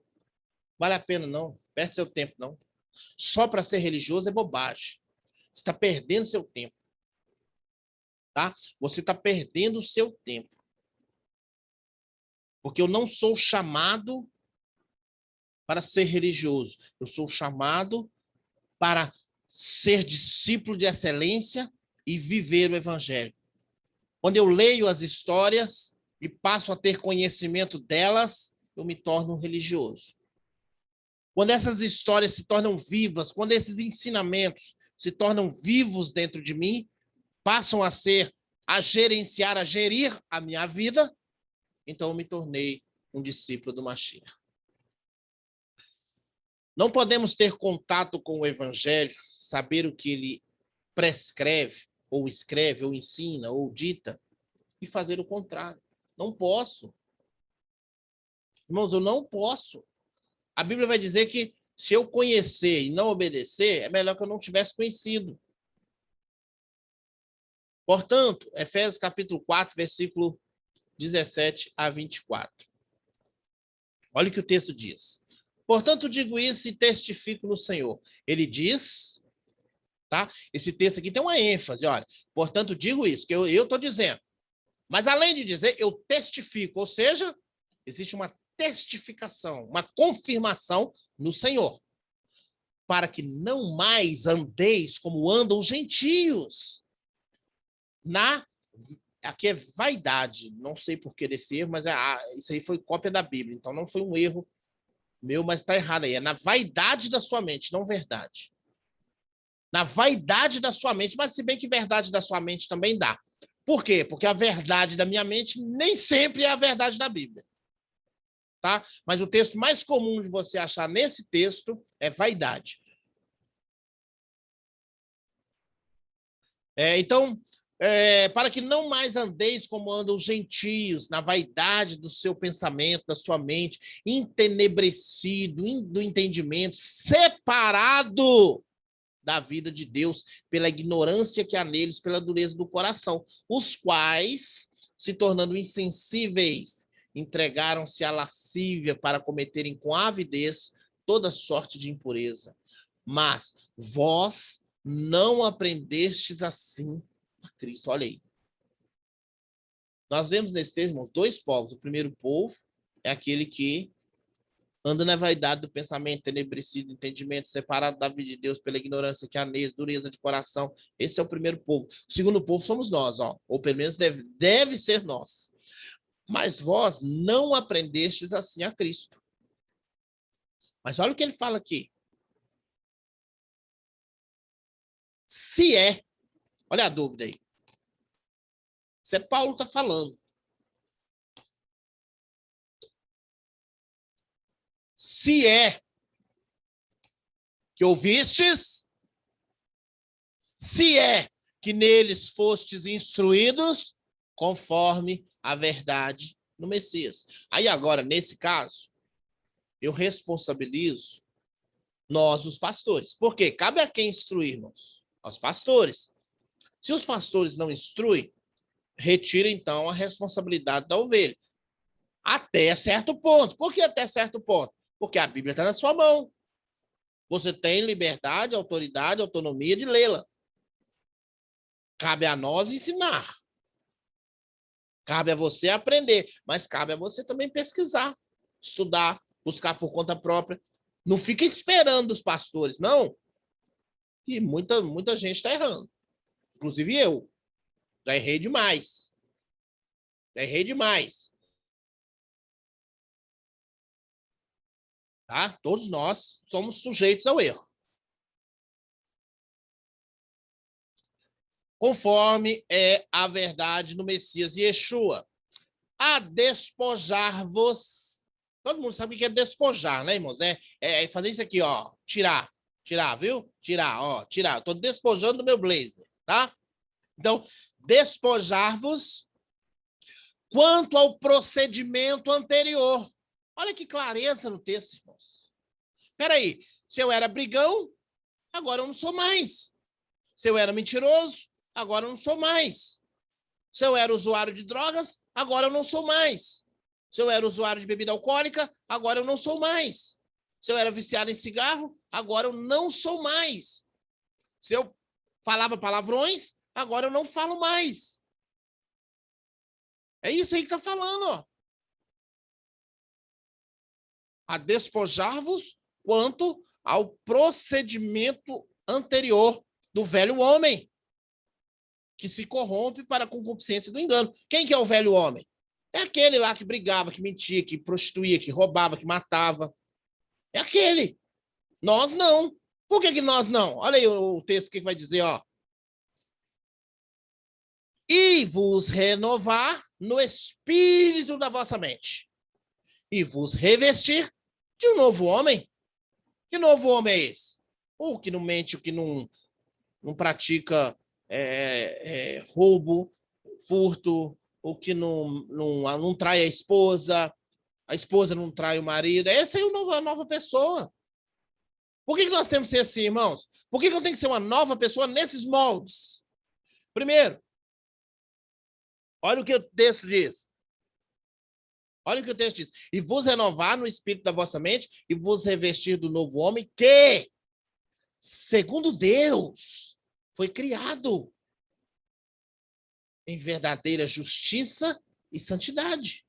vale a pena não. Perde seu tempo, não. Só para ser religioso é bobagem. Você está perdendo seu tempo. Tá? Você está perdendo o seu tempo. Porque eu não sou chamado para ser religioso. Eu sou chamado para ser discípulo de excelência e viver o evangelho. Quando eu leio as histórias e passo a ter conhecimento delas, eu me torno um religioso. Quando essas histórias se tornam vivas, quando esses ensinamentos se tornam vivos dentro de mim, passam a gerenciar, a gerir a minha vida, então eu me tornei um discípulo do Mashiach. Não podemos ter contato com o evangelho, saber o que ele prescreve, ou escreve, ou ensina, ou dita, e fazer o contrário. Não posso. Irmãos, eu não posso. A Bíblia vai dizer que se eu conhecer e não obedecer, é melhor que eu não tivesse conhecido. Portanto, Efésios capítulo 4, versículo 17 a 24. Olha o que o texto diz. Portanto, digo isso e testifico no Senhor. Ele diz, tá? Esse texto aqui tem uma ênfase, olha. Portanto, digo isso, que eu estou dizendo. Mas, além de dizer, eu testifico, ou seja, existe uma testificação, uma confirmação no Senhor, para que não mais andeis como andam os gentios. Aqui é vaidade, não sei por que desse erro, mas isso aí foi cópia da Bíblia, então não foi um erro meu, mas está errado aí. É na vaidade da sua mente, não verdade. Na vaidade da sua mente, mas se bem que verdade da sua mente também dá. Por quê? Porque a verdade da minha mente nem sempre é a verdade da Bíblia. Tá? Mas o texto mais comum de você achar nesse texto é vaidade. Então, para que não mais andeis como andam os gentios, na vaidade do seu pensamento, da sua mente, entenebrecido do entendimento, separado da vida de Deus, pela ignorância que há neles, pela dureza do coração, os quais, se tornando insensíveis, entregaram-se à lascívia para cometerem com avidez toda sorte de impureza. Mas vós não aprendestes assim a Cristo. Olha aí. Nós vemos nesse texto dois povos. O primeiro povo é aquele que anda na vaidade do pensamento, tenebrecido, entendimento, separado da vida de Deus pela ignorância que há neles, dureza de coração. Esse é o primeiro povo. O segundo povo somos nós, ó. Ou pelo menos deve ser nós. Mas vós não aprendestes assim a Cristo. Mas olha o que ele fala aqui. Se é, olha a dúvida aí. Isso é Paulo está falando. Se é que ouvistes, se é que neles fostes instruídos, conforme a verdade no Messias. Aí agora, nesse caso, eu responsabilizo nós, os pastores. Por quê? Cabe a quem instruir-nos? Aos pastores. Se os pastores não instruem, retira, então, a responsabilidade da ovelha. Até certo ponto. Por que até certo ponto? Porque a Bíblia está na sua mão. Você tem liberdade, autoridade, autonomia de lê-la. Cabe a nós ensinar. Cabe a você aprender, mas cabe a você também pesquisar estudar, buscar por conta própria. Não fica esperando os pastores, não. E muita gente está errando. Inclusive eu. Já errei demais. Já errei demais. Tá? Todos nós somos sujeitos ao erro. Conforme é a verdade no Messias Yeshua. A despojar-vos. Todo mundo sabe o que é despojar, né, irmãos? É fazer isso aqui, ó. Tirar, viu? Tirar, ó, tirar. Estou despojando do meu blazer, tá? Então, despojar-vos quanto ao procedimento anterior. Olha que clareza no texto, irmãos. Espera aí, se eu era brigão, agora eu não sou mais. Se eu era mentiroso, agora eu não sou mais. Se eu era usuário de drogas, agora eu não sou mais. Se eu era usuário de bebida alcoólica, agora eu não sou mais. Se eu era viciado em cigarro, agora eu não sou mais. Se eu falava palavrões, agora eu não falo mais. É isso aí que está falando, ó. A despojar-vos quanto ao procedimento anterior do velho homem, que se corrompe para a concupiscência do engano. Quem que é o velho homem? É aquele lá que brigava, que mentia, que prostituía, que roubava, que matava. É aquele. Nós não. Por que nós não? Olha aí o texto que vai dizer, ó. E vos renovar no espírito da vossa mente. E vos revestir de um novo homem. Que novo homem é esse? O que não mente, o que não pratica roubo, furto, o que não trai a esposa não trai o marido. Essa é a nova pessoa. Por que nós temos que ser assim, irmãos? Por que eu tenho que ser uma nova pessoa nesses moldes? Primeiro, olha o que o texto diz. Olha o que o texto diz. E vos renovar no espírito da vossa mente e vos revestir do novo homem que, segundo Deus, foi criado em verdadeira justiça e santidade.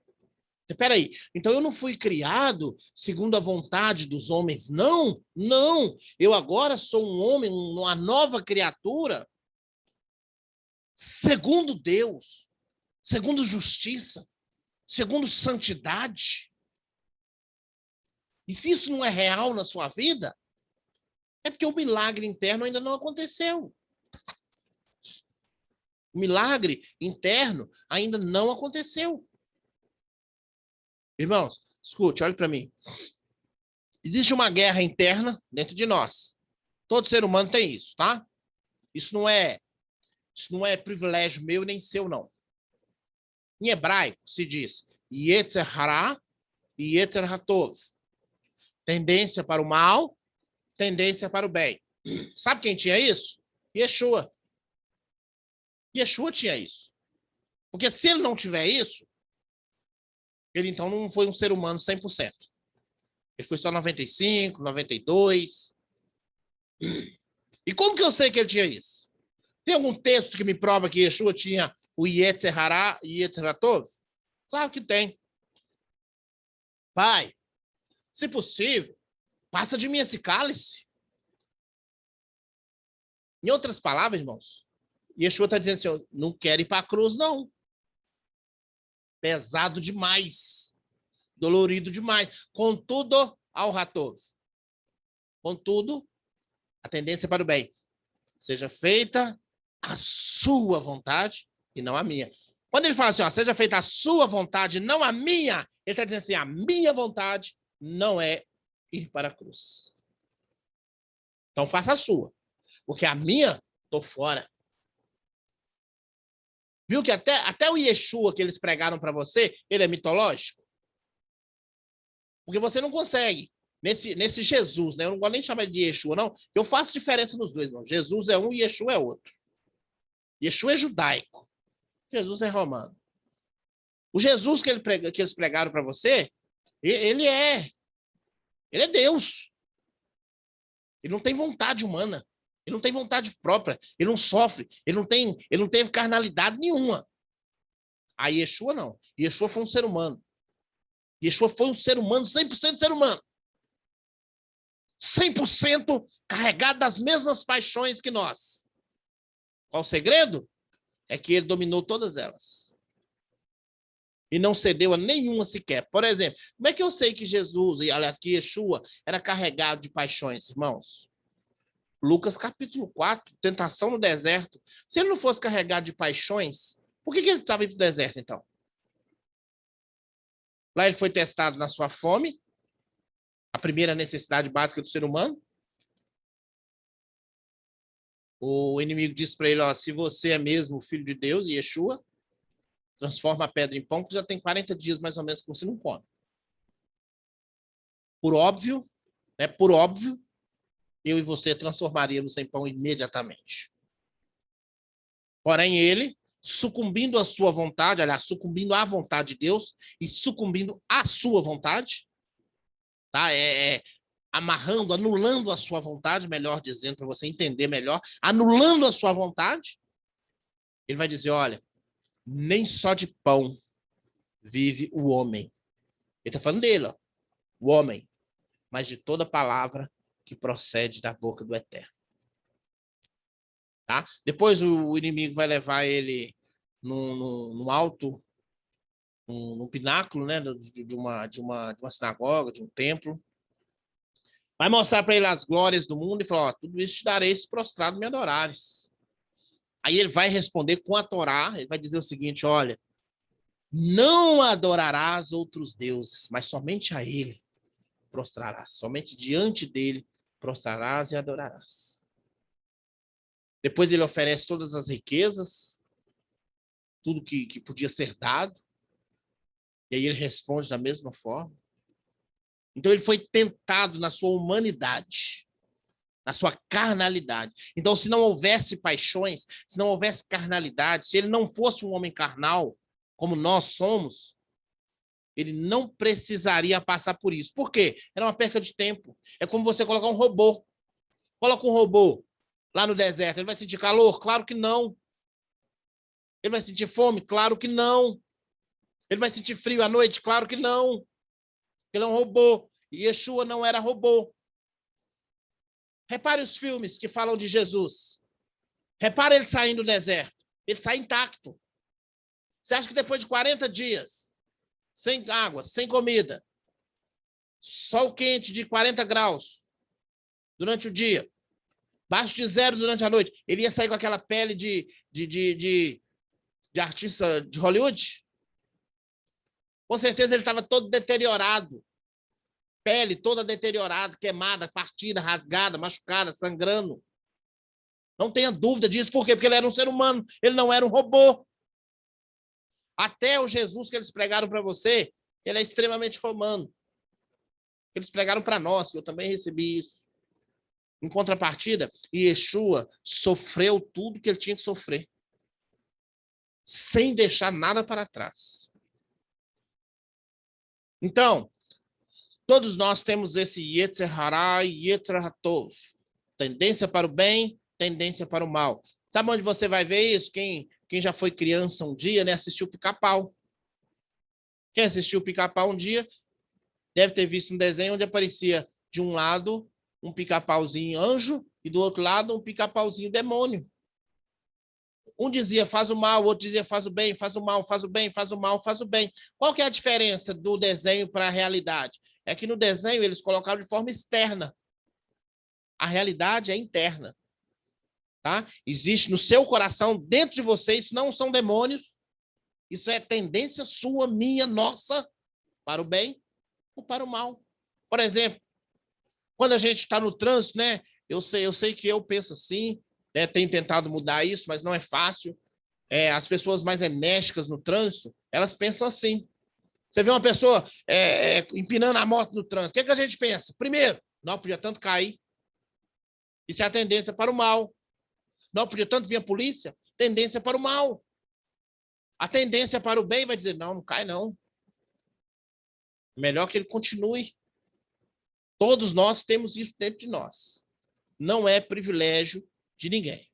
Espera aí. Então eu não fui criado segundo a vontade dos homens, não. Não. Eu agora sou um homem, uma nova criatura, segundo Deus, segundo justiça, segundo santidade. E se isso não é real na sua vida, é porque o milagre interno ainda não aconteceu. O milagre interno ainda não aconteceu. Irmãos, escute, olhe para mim. Existe uma guerra interna dentro de nós. Todo ser humano tem isso, tá? Isso não é privilégio meu nem seu, não. Em hebraico se diz Yetzer Hara e Yetzer Hatov. Tendência para o mal, tendência para o bem. Sabe quem tinha isso? Yeshua. Yeshua tinha isso. Porque se ele não tiver isso, ele então não foi um ser humano 100%. Ele foi só 95%, 92%. E como que eu sei que ele tinha isso? Tem algum texto que me prova que Yeshua tinha o Yetzer Hara e Yetzer Hatov? Claro que tem. Pai, se possível, passa de mim esse cálice. Em outras palavras, irmãos, Yeshua está dizendo assim, eu não quero ir para a cruz, não. Pesado demais. Dolorido demais. Contudo, ao Hatov. Contudo, a tendência é para o bem. Seja feita a sua vontade e não a minha. Quando ele fala assim, ó, seja feita a sua vontade, não a minha, ele está dizendo assim, a minha vontade não é ir para a cruz. Então faça a sua. Porque a minha, estou fora. Viu que até o Yeshua que eles pregaram para você, ele é mitológico? Porque você não consegue. Nesse Jesus, né? Eu não gosto nem de chamar de Yeshua, não. Eu faço diferença nos dois, não. Jesus é um e Yeshua é outro. Yeshua é judaico. Jesus é romano. O Jesus que eles pregaram para você, ele é Deus. Ele não tem vontade humana. Ele não tem vontade própria. Ele não sofre. Ele não teve carnalidade nenhuma. A Yeshua não. Yeshua foi um ser humano. Yeshua foi um ser humano, 100% ser humano. 100% carregado das mesmas paixões que nós. Qual o segredo? É que ele dominou todas elas. E não cedeu a nenhuma sequer. Por exemplo, como é que eu sei que Jesus, e aliás, que Yeshua era carregado de paixões, irmãos? Lucas capítulo 4, tentação no deserto. Se ele não fosse carregado de paixões, por que ele estava indo para o deserto, então? Lá ele foi testado na sua fome, a primeira necessidade básica do ser humano. O inimigo disse para ele, ó, se você é mesmo o filho de Deus, Yeshua, transforma a pedra em pão, que já tem 40 dias mais ou menos que você não come. Por óbvio, eu e você transformaríamos em pão imediatamente. Porém, ele, sucumbindo à sua vontade, aliás, sucumbindo à vontade de Deus e sucumbindo à sua vontade, tá? Amarrando, anulando a sua vontade, melhor dizendo, para você entender melhor, anulando a sua vontade, ele vai dizer, olha, nem só de pão vive o homem. Ele está falando dele, ó, o homem, mas de toda palavra que procede da boca do Eterno. Tá? Depois o inimigo vai levar ele no alto, no pináculo, né, de uma sinagoga, de um templo. Vai mostrar para ele as glórias do mundo e falar, ó, tudo isso te darei se prostrado me adorares. Aí ele vai responder com a Torá, ele vai dizer o seguinte, olha, não adorarás outros deuses, mas somente a ele prostrarás, somente diante dele prostrarás e adorarás. Depois ele oferece todas as riquezas, tudo que podia ser dado, e aí ele responde da mesma forma. Então ele foi tentado na sua humanidade, na sua carnalidade. Então, se não houvesse paixões, se não houvesse carnalidade, se ele não fosse um homem carnal, como nós somos, ele não precisaria passar por isso. Por quê? Era uma perca de tempo. É como você colocar um robô. Coloca um robô lá no deserto. Ele vai sentir calor? Claro que não. Ele vai sentir fome? Claro que não. Ele vai sentir frio à noite? Claro que não. Ele é um robô. E Yeshua não era robô. Repare os filmes que falam de Jesus. Repare ele saindo do deserto. Ele sai intacto. Você acha que depois de 40 dias, sem água, sem comida, sol quente de 40 graus durante o dia, baixo de zero durante a noite, ele ia sair com aquela pele de artista de Hollywood? Com certeza ele estava todo deteriorado. Pele toda deteriorada, queimada, partida, rasgada, machucada, sangrando. Não tenha dúvida disso. Por quê? Porque ele era um ser humano, ele não era um robô. Até o Jesus que eles pregaram para você, ele é extremamente romano. Eles pregaram para nós, eu também recebi isso. Em contrapartida, Yeshua sofreu tudo que ele tinha que sofrer, sem deixar nada para trás. Então, todos nós temos esse Yetzer Hara e Yetzer Hatov. Tendência para o bem, tendência para o mal. Sabe onde você vai ver isso? Quem já foi criança um dia, né, assistiu Pica-Pau. Quem assistiu Pica-Pau um dia deve ter visto um desenho onde aparecia de um lado um pica-pauzinho anjo e do outro lado um pica-pauzinho demônio. Um dizia faz o mal, o outro dizia faz o bem, faz o mal, faz o bem, faz o mal, faz o bem. Qual que é a diferença do desenho para a realidade? É que no desenho eles colocaram de forma externa. A realidade é interna. Tá? Existe no seu coração, dentro de você, isso não são demônios, isso é tendência sua, minha, nossa, para o bem ou para o mal. Por exemplo, quando a gente está no trânsito, né? Eu sei que eu penso assim, né, tenho tentado mudar isso, mas não é fácil. As pessoas mais enérgicas no trânsito, elas pensam assim. Você vê uma pessoa empinando a moto no trânsito, o que a gente pensa? Primeiro, não podia tanto cair. Isso é a tendência para o mal. Não podia tanto vir a polícia, tendência para o mal. A tendência para o bem vai dizer, não cai não. Melhor que ele continue. Todos nós temos isso dentro de nós. Não é privilégio de ninguém.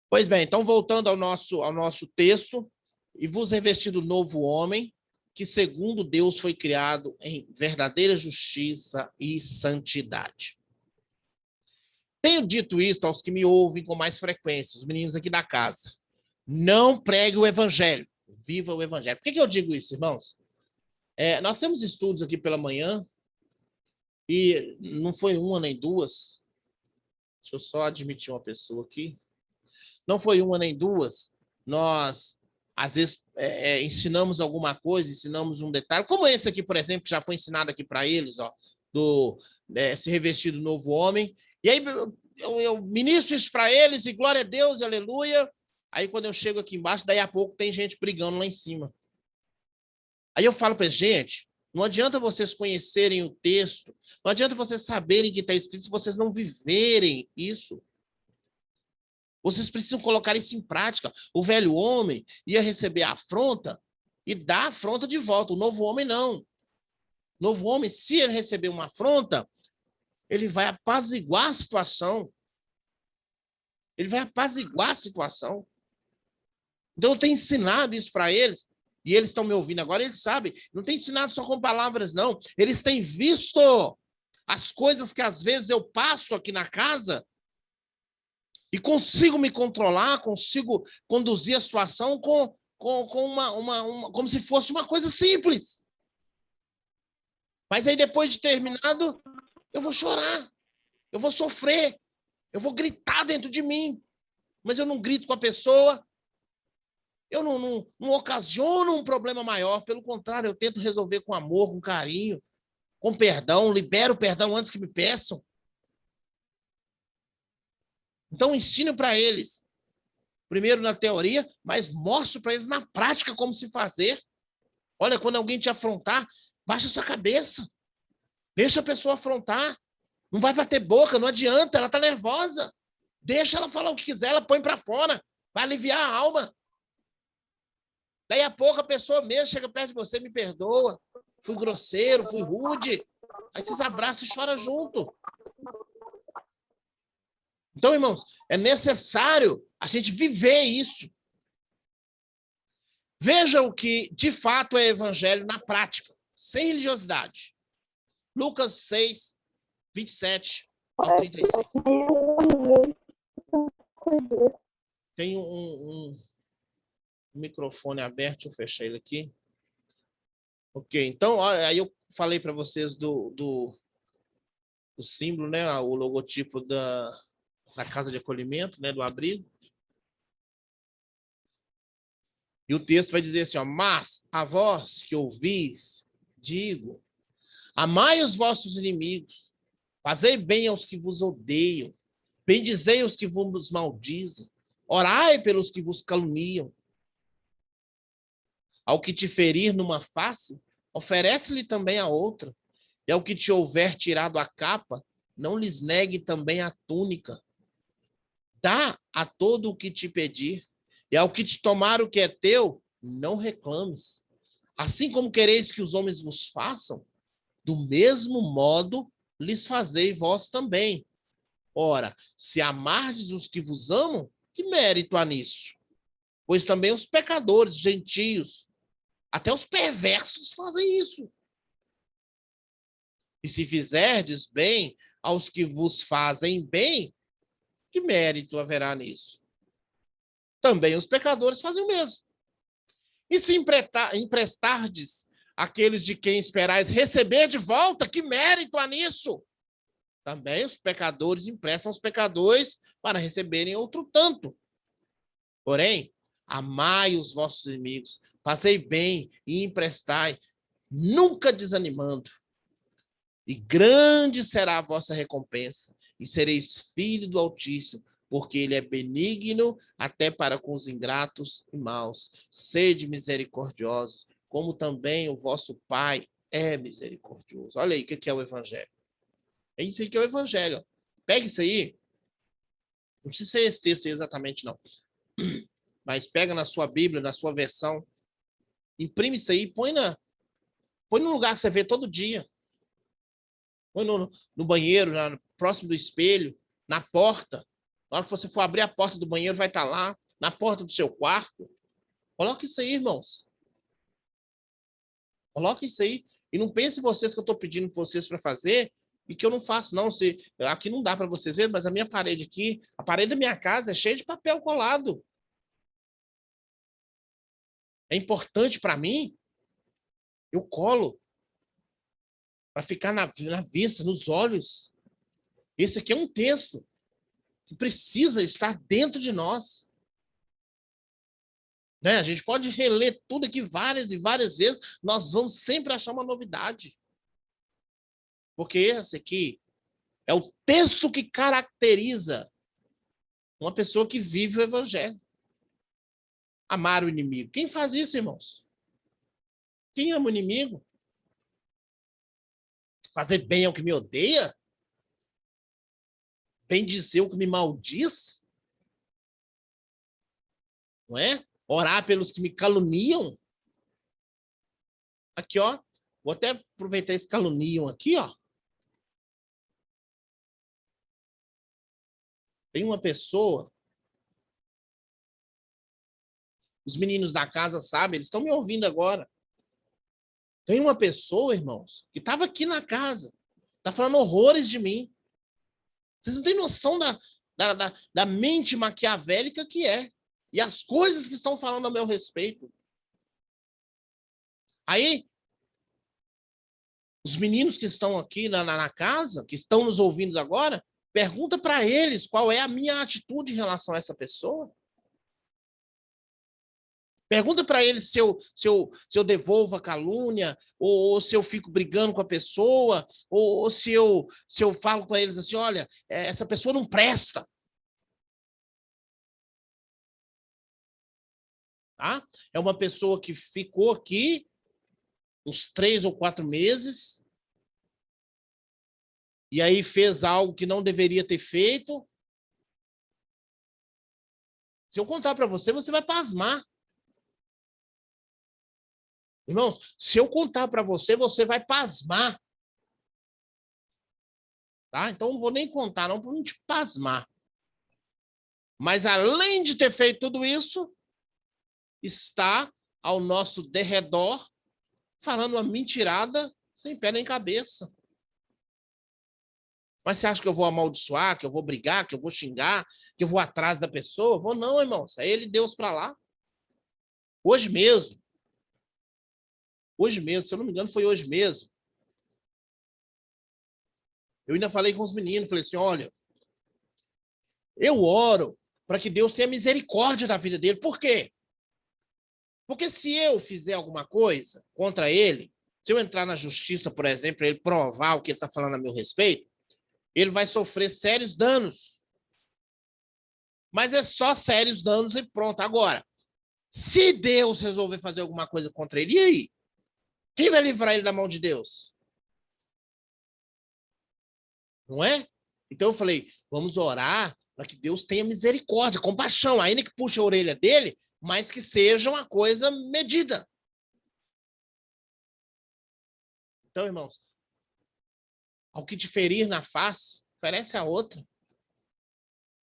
Pois bem, então voltando ao nosso texto, e vos revestir do novo homem, que, segundo Deus, foi criado em verdadeira justiça e santidade. Tenho dito isso aos que me ouvem com mais frequência, os meninos aqui da casa. Não pregue o evangelho. Viva o evangelho. Por que eu digo isso, irmãos? Nós temos estudos aqui pela manhã e não foi uma nem duas. Deixa eu só admitir uma pessoa aqui. Não foi uma nem duas. Nós, às vezes, ensinamos alguma coisa, ensinamos um detalhe, como esse aqui, por exemplo, que já foi ensinado aqui para eles, ó, se revestir do novo homem. E aí eu ministro isso para eles, e glória a Deus, e aleluia. Aí quando eu chego aqui embaixo, daí a pouco tem gente brigando lá em cima. Aí eu falo para eles, gente, não adianta vocês conhecerem o texto, não adianta vocês saberem o que está escrito se vocês não viverem isso. Vocês precisam colocar isso em prática. O velho homem ia receber a afronta e dar a afronta de volta. O novo homem não. O novo homem, se ele receber uma afronta, ele vai apaziguar a situação. Ele vai apaziguar a situação. Então, eu tenho ensinado isso para eles, e eles estão me ouvindo agora, eles sabem. Não tenho ensinado só com palavras, não. Eles têm visto as coisas que, às vezes, eu passo aqui na casa e consigo me controlar, consigo conduzir a situação com como se fosse uma coisa simples. Mas aí, depois de terminado, eu vou chorar, eu vou sofrer, eu vou gritar dentro de mim. Mas eu não grito com a pessoa, eu não ocasiono um problema maior. Pelo contrário, eu tento resolver com amor, com carinho, com perdão, libero o perdão antes que me peçam. Então, ensino para eles, primeiro na teoria, mas mostro para eles na prática como se fazer. Olha, quando alguém te afrontar, baixa sua cabeça. Deixa a pessoa afrontar. Não vai bater boca, não adianta, ela está nervosa. Deixa ela falar o que quiser, ela põe para fora. Vai aliviar a alma. Daí a pouco a pessoa mesmo chega perto de você, me perdoa. Fui grosseiro, fui rude. Aí vocês abraçam e choram junto. Então, irmãos, é necessário a gente viver isso. Veja o que, de fato, é evangelho na prática, sem religiosidade. Lucas 6, 27 ao 36. Tem um microfone aberto, deixa eu fechar ele aqui. Ok, então, olha, aí eu falei para vocês do símbolo, né, o logotipo da casa de acolhimento, né, do abrigo. E o texto vai dizer assim, ó, mas a vós que ouvis, digo, amai os vossos inimigos, fazei bem aos que vos odeiam, bendizei os que vos maldizem, orai pelos que vos caluniam. Ao que te ferir numa face, oferece-lhe também a outra. E ao que te houver tirado a capa, não lhes negue também a túnica. Dá a todo o que te pedir. E ao que te tomar o que é teu, não reclames. Assim como quereis que os homens vos façam, do mesmo modo lhes fazei vós também. Ora, se amardes os que vos amam, que mérito há nisso? Pois também os pecadores, gentios, até os perversos fazem isso. E se fizerdes bem aos que vos fazem bem, que mérito haverá nisso? Também os pecadores fazem o mesmo. E se emprestardes aqueles de quem esperais receber de volta, que mérito há nisso? Também os pecadores emprestam aos pecadores para receberem outro tanto. Porém, amai os vossos inimigos, fazei bem e emprestai, nunca desanimando. E grande será a vossa recompensa, e sereis filho do Altíssimo, porque ele é benigno até para com os ingratos e maus. Sede misericordiosos, como também o vosso Pai é misericordioso. Olha aí o que é o Evangelho. É isso aí que é o Evangelho. Pega isso aí. Não precisa ser esse texto aí exatamente, não. Mas pega na sua Bíblia, na sua versão, imprime isso aí, põe no lugar que você vê todo dia. Põe no banheiro, próximo do espelho, na porta. Na hora que você for abrir a porta do banheiro, vai estar lá, na porta do seu quarto. Coloca isso aí, irmãos. Coloca isso aí. E não pense vocês que eu estou pedindo vocês para fazer e que eu não faço, não. Aqui não dá para vocês verem, mas a minha parede aqui, a parede da minha casa é cheia de papel colado. É importante para mim, eu colo para ficar na vista, nos olhos. Esse aqui é um texto que precisa estar dentro de nós. Né? A gente pode reler tudo aqui várias e várias vezes, nós vamos sempre achar uma novidade. Porque esse aqui é o texto que caracteriza uma pessoa que vive o evangelho. Amar o inimigo. Quem faz isso, irmãos? Quem ama o inimigo? Fazer bem ao que me odeia? Bem dizer o que me maldiz? Não é? Orar pelos que me caluniam? Aqui, ó. Vou até aproveitar esse caluniam aqui, ó. Tem uma pessoa, os meninos da casa sabem, eles estão me ouvindo agora. Tem uma pessoa, irmãos, que estava aqui na casa, está falando horrores de mim. Vocês não têm noção da mente maquiavélica que é. E as coisas que estão falando a meu respeito. Aí, os meninos que estão aqui na casa, que estão nos ouvindo agora, pergunta para eles qual é a minha atitude em relação a essa pessoa. Pergunta para eles se eu devolvo a calúnia, ou se eu fico brigando com a pessoa, ou se eu falo para eles assim, olha, essa pessoa não presta. Tá? É uma pessoa que ficou aqui uns 3 ou 4 meses, e aí fez algo que não deveria ter feito. Se eu contar para você, você vai pasmar. Irmãos, se eu contar para você, você vai pasmar. Tá? Então, não vou nem contar, não, para não te pasmar. Mas, além de ter feito tudo isso, está ao nosso derredor, falando uma mentirada sem pé nem cabeça. Mas você acha que eu vou amaldiçoar, que eu vou brigar, que eu vou xingar, que eu vou atrás da pessoa? Vou não, irmãos. É ele e Deus para lá. Hoje mesmo, se eu não me engano, foi hoje mesmo. Eu ainda falei com os meninos, falei assim, olha, eu oro para que Deus tenha misericórdia da vida dele. Por quê? Porque se eu fizer alguma coisa contra ele, se eu entrar na justiça, por exemplo, para ele provar o que ele está falando a meu respeito, ele vai sofrer sérios danos. Mas é só sérios danos e pronto. Agora, se Deus resolver fazer alguma coisa contra ele, e aí? Quem vai livrar ele da mão de Deus? Não é? Então eu falei, vamos orar para que Deus tenha misericórdia, compaixão, ainda que puxe a orelha dele, mas que seja uma coisa medida. Então, irmãos, ao que te ferir na face, oferece a outra.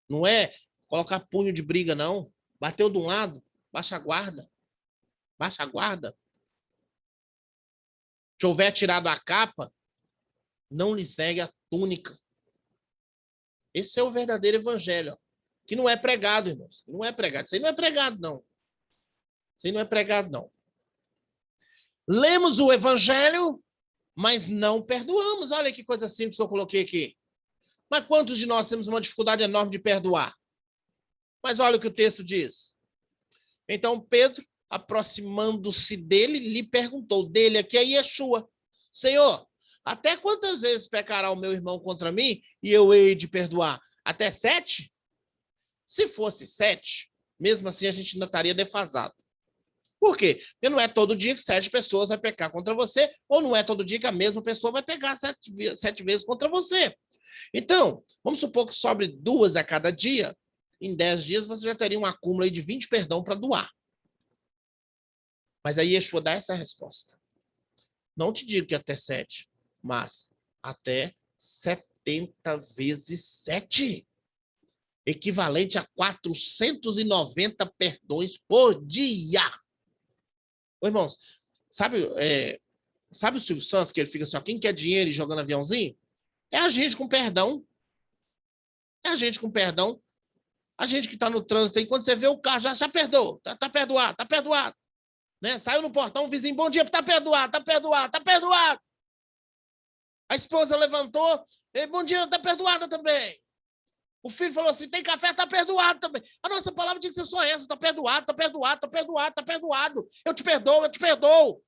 Não é colocar punho de briga, não. Bateu de um lado, baixa a guarda. Baixa a guarda. Se houver tirado a capa, não lhes negue a túnica. Esse é o verdadeiro evangelho, ó, que não é pregado, irmãos. Não é pregado. Isso aí não é pregado, não. Isso aí não é pregado, não. Lemos o evangelho, mas não perdoamos. Olha que coisa simples que eu coloquei aqui. Mas quantos de nós temos uma dificuldade enorme de perdoar? Mas olha o que o texto diz. Então Pedro, aproximando-se dele, lhe perguntou, dele aqui é Yeshua, Senhor, até quantas vezes pecará o meu irmão contra mim e eu hei de perdoar? Até 7? Se fosse 7, mesmo assim a gente ainda estaria defasado. Por quê? Porque não é todo dia que 7 pessoas vai pecar contra você, ou não é todo dia que a mesma pessoa vai pecar 7 vezes contra você. Então, vamos supor que sobre 2 a cada dia, em 10 dias você já teria um acúmulo aí de 20 perdão para doar. Mas aí Yeshua dá essa resposta. Não te digo que até 7, mas até 70 vezes 7. Equivalente a 490 perdões por dia. Ô, irmãos, sabe, Sabe o Silvio Santos, que ele fica assim, ó, quem quer dinheiro e jogando aviãozinho? É a gente com perdão. É a gente com perdão. A gente que está no trânsito, aí, quando você vê o carro, já perdoou. Tá perdoado, tá perdoado. Né? Saiu no portão, o vizinho, bom dia, tá perdoado, tá perdoado, tá perdoado. A esposa levantou, bom dia, tá perdoada também. O filho falou assim, tem café, tá perdoado também. A nossa palavra tinha que ser só essa, tá perdoado, tá perdoado, tá perdoado, tá perdoado. Eu te perdoo, eu te perdoo.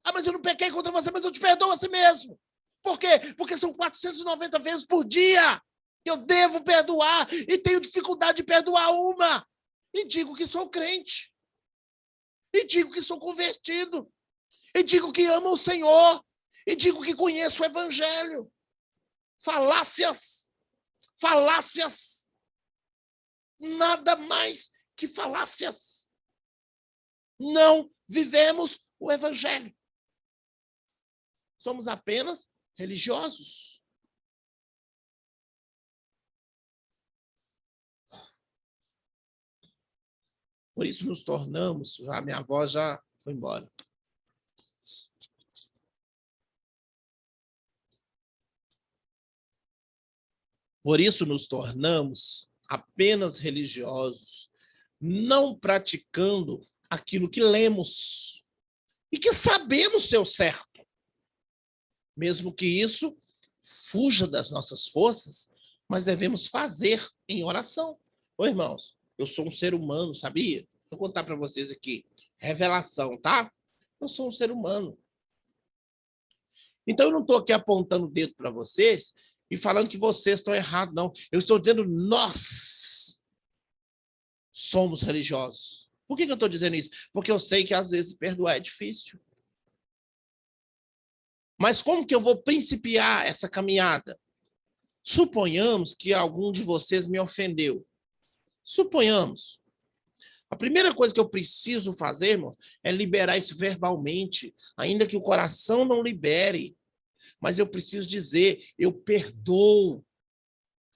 Ah, mas eu não pequei contra você, mas eu te perdoo a si mesmo. Por quê? Porque são 490 vezes por dia que eu devo perdoar e tenho dificuldade de perdoar uma. E digo que sou crente. E digo que sou convertido. E digo que amo o Senhor. E digo que conheço o Evangelho. Falácias. Falácias. Nada mais que falácias. Não vivemos o Evangelho. Somos apenas religiosos. Por isso nos tornamos... A minha avó já foi embora. Por isso nos tornamos apenas religiosos, não praticando aquilo que lemos e que sabemos ser o certo. Mesmo que isso fuja das nossas forças, mas devemos fazer em oração. Ô, irmãos, eu sou um ser humano, sabia? Vou contar para vocês aqui. Revelação, tá? Eu sou um ser humano. Então, eu não estou aqui apontando o dedo para vocês e falando que vocês estão errados, não. Eu estou dizendo nós somos religiosos. Por que eu estou dizendo isso? Porque eu sei que às vezes perdoar é difícil. Mas como que eu vou principiar essa caminhada? Suponhamos que algum de vocês me ofendeu. Suponhamos. A primeira coisa que eu preciso fazer, irmão, é liberar isso verbalmente, ainda que o coração não libere. Mas eu preciso dizer, eu perdoo.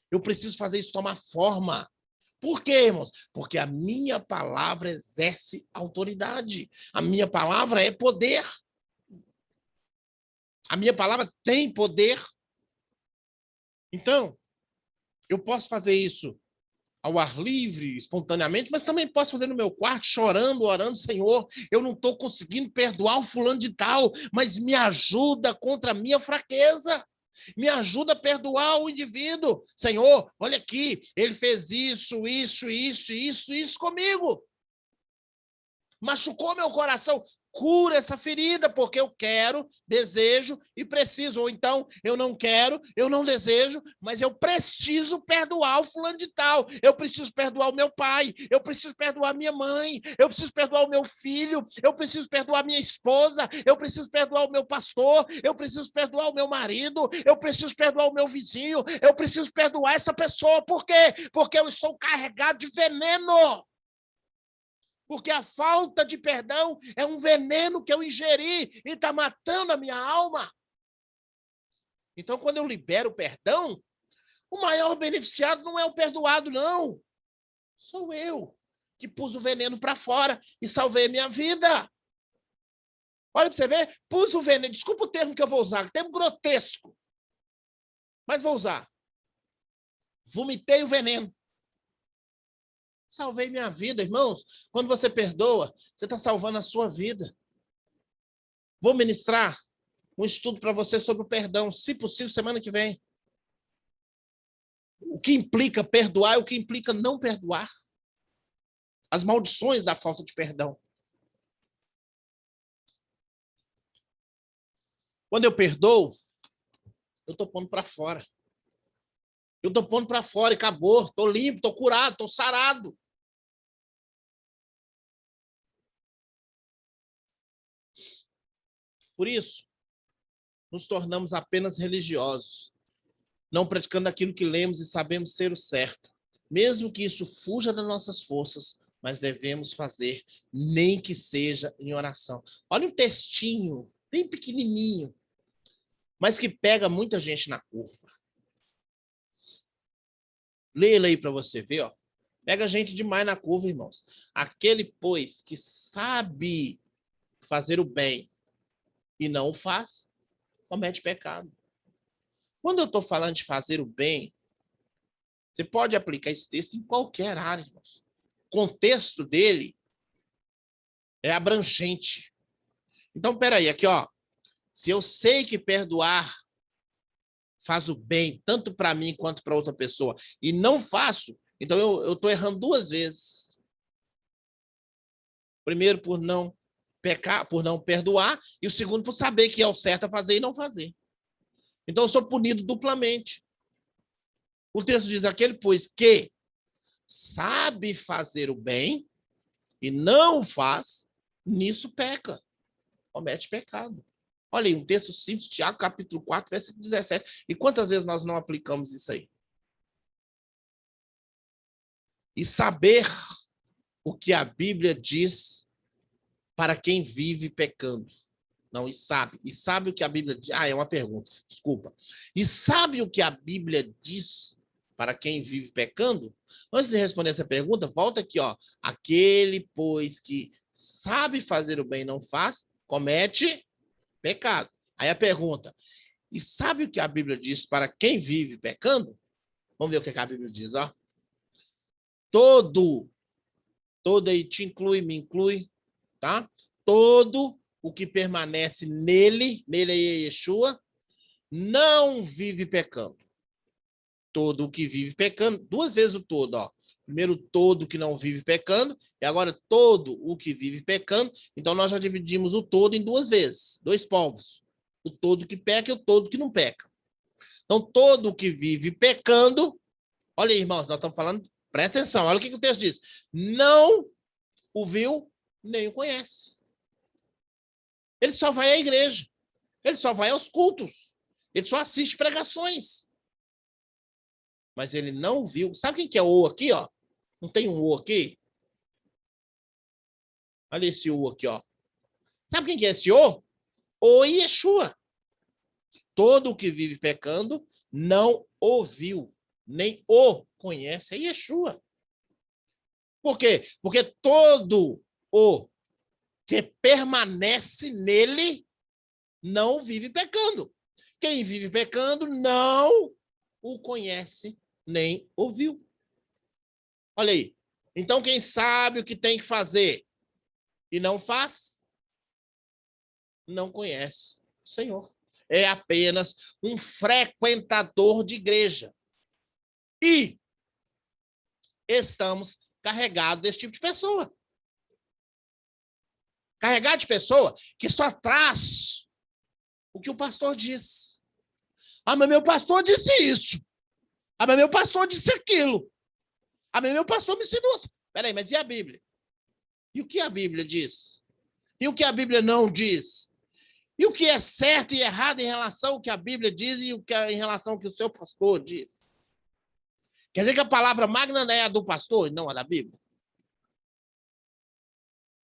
Eu preciso fazer isso tomar forma. Por quê, irmãos? Porque a minha palavra exerce autoridade. A minha palavra é poder. A minha palavra tem poder. Então, eu posso fazer isso ao ar livre, espontaneamente, mas também posso fazer no meu quarto, chorando, orando, Senhor, eu não estou conseguindo perdoar o fulano de tal, mas me ajuda contra a minha fraqueza. Me ajuda a perdoar o indivíduo. Senhor, olha aqui, ele fez isso comigo. Machucou meu coração. Cura essa ferida, porque eu quero, desejo e preciso. Ou então, eu não quero, eu não desejo, mas eu preciso perdoar o fulano de tal. Eu preciso perdoar o meu pai, eu preciso perdoar a minha mãe, eu preciso perdoar o meu filho, eu preciso perdoar a minha esposa, eu preciso perdoar o meu pastor, eu preciso perdoar o meu marido, eu preciso perdoar o meu vizinho, eu preciso perdoar essa pessoa. Por quê? Porque eu estou carregado de veneno. Porque a falta de perdão é um veneno que eu ingeri e está matando a minha alma. Então, quando eu libero o perdão, o maior beneficiado não é o perdoado, não. Sou eu que pus o veneno para fora e salvei a minha vida. Olha para você ver, pus o veneno. Desculpa o termo que eu vou usar, termo grotesco. Mas vou usar. Vomitei o veneno. Salvei minha vida, irmãos. Quando você perdoa, você está salvando a sua vida. Vou ministrar um estudo para você sobre o perdão, se possível, semana que vem. O que implica perdoar e o que implica não perdoar. As maldições da falta de perdão. Quando eu perdoo, eu estou pondo para fora. Eu estou pondo para fora e acabou. Estou limpo, estou curado, estou sarado. Por isso, nos tornamos apenas religiosos, não praticando aquilo que lemos e sabemos ser o certo. Mesmo que isso fuja das nossas forças, mas devemos fazer, nem que seja em oração. Olha um textinho, bem pequenininho, mas que pega muita gente na curva. Lê ele aí para você ver, ó. Pega gente demais na curva, irmãos. Aquele, pois, que sabe fazer o bem e não o faz, comete pecado. Quando eu estou falando de fazer o bem, você pode aplicar esse texto em qualquer área, irmãos. O contexto dele é abrangente. Então, peraí, aqui, ó. Se eu sei que perdoar faz o bem, tanto para mim quanto para outra pessoa, e não faço, então eu estou errando duas vezes. Primeiro, por não pecar, por não perdoar, e o segundo, por saber que é o certo a fazer e não fazer. Então, eu sou punido duplamente. O texto diz: aquele, pois, que sabe fazer o bem e não o faz, nisso peca, comete pecado. Olha aí, um texto simples, Tiago, capítulo 4, versículo 17. E quantas vezes nós não aplicamos isso aí? E saber o que a Bíblia diz para quem vive pecando. Não, e sabe o que a Bíblia diz? Ah, é uma pergunta, desculpa. E sabe o que a Bíblia diz para quem vive pecando? Antes de responder essa pergunta, volta aqui, ó. Aquele, pois, que sabe fazer o bem e não faz, comete pecado. Aí a pergunta, e sabe o que a Bíblia diz para quem vive pecando? Vamos ver o que a Bíblia diz, ó. Todo aí te inclui, me inclui, tá? Todo o que permanece nele é Yeshua, não vive pecando. Todo o que vive pecando, duas vezes o todo, ó. Primeiro, todo que não vive pecando, e agora todo o que vive pecando. Então, nós já dividimos o todo em duas vezes, dois povos. O todo que peca e o todo que não peca. Então, todo o que vive pecando, olha aí, irmãos, nós estamos falando, presta atenção, olha o que o texto diz. Não o viu, nem o conhece. Ele só vai à igreja. Ele só vai aos cultos. Ele só assiste pregações. Mas ele não viu. Sabe quem que é o aqui, ó? Não tem um o aqui? Olha esse o aqui, ó. Sabe quem que é esse o? O Yeshua. Todo o que vive pecando não ouviu, nem o conhece. É Yeshua. Por quê? Porque todo o que permanece nele não vive pecando. Quem vive pecando não o conhece nem ouviu. Olha aí. Então, quem sabe o que tem que fazer e não faz, não conhece o Senhor. É apenas um frequentador de igreja. E estamos carregados desse tipo de pessoa. Carregado de pessoa que só traz o que o pastor diz. Ah, mas meu pastor disse isso. Ah, mas meu pastor disse aquilo. Ah, mas meu pastor me ensinou. Peraí, mas e a Bíblia? E o que a Bíblia diz? E o que a Bíblia não diz? E o que é certo e errado em relação ao que a Bíblia diz e o que é em relação ao que o seu pastor diz? Quer dizer que a palavra magna é a do pastor e não a da Bíblia?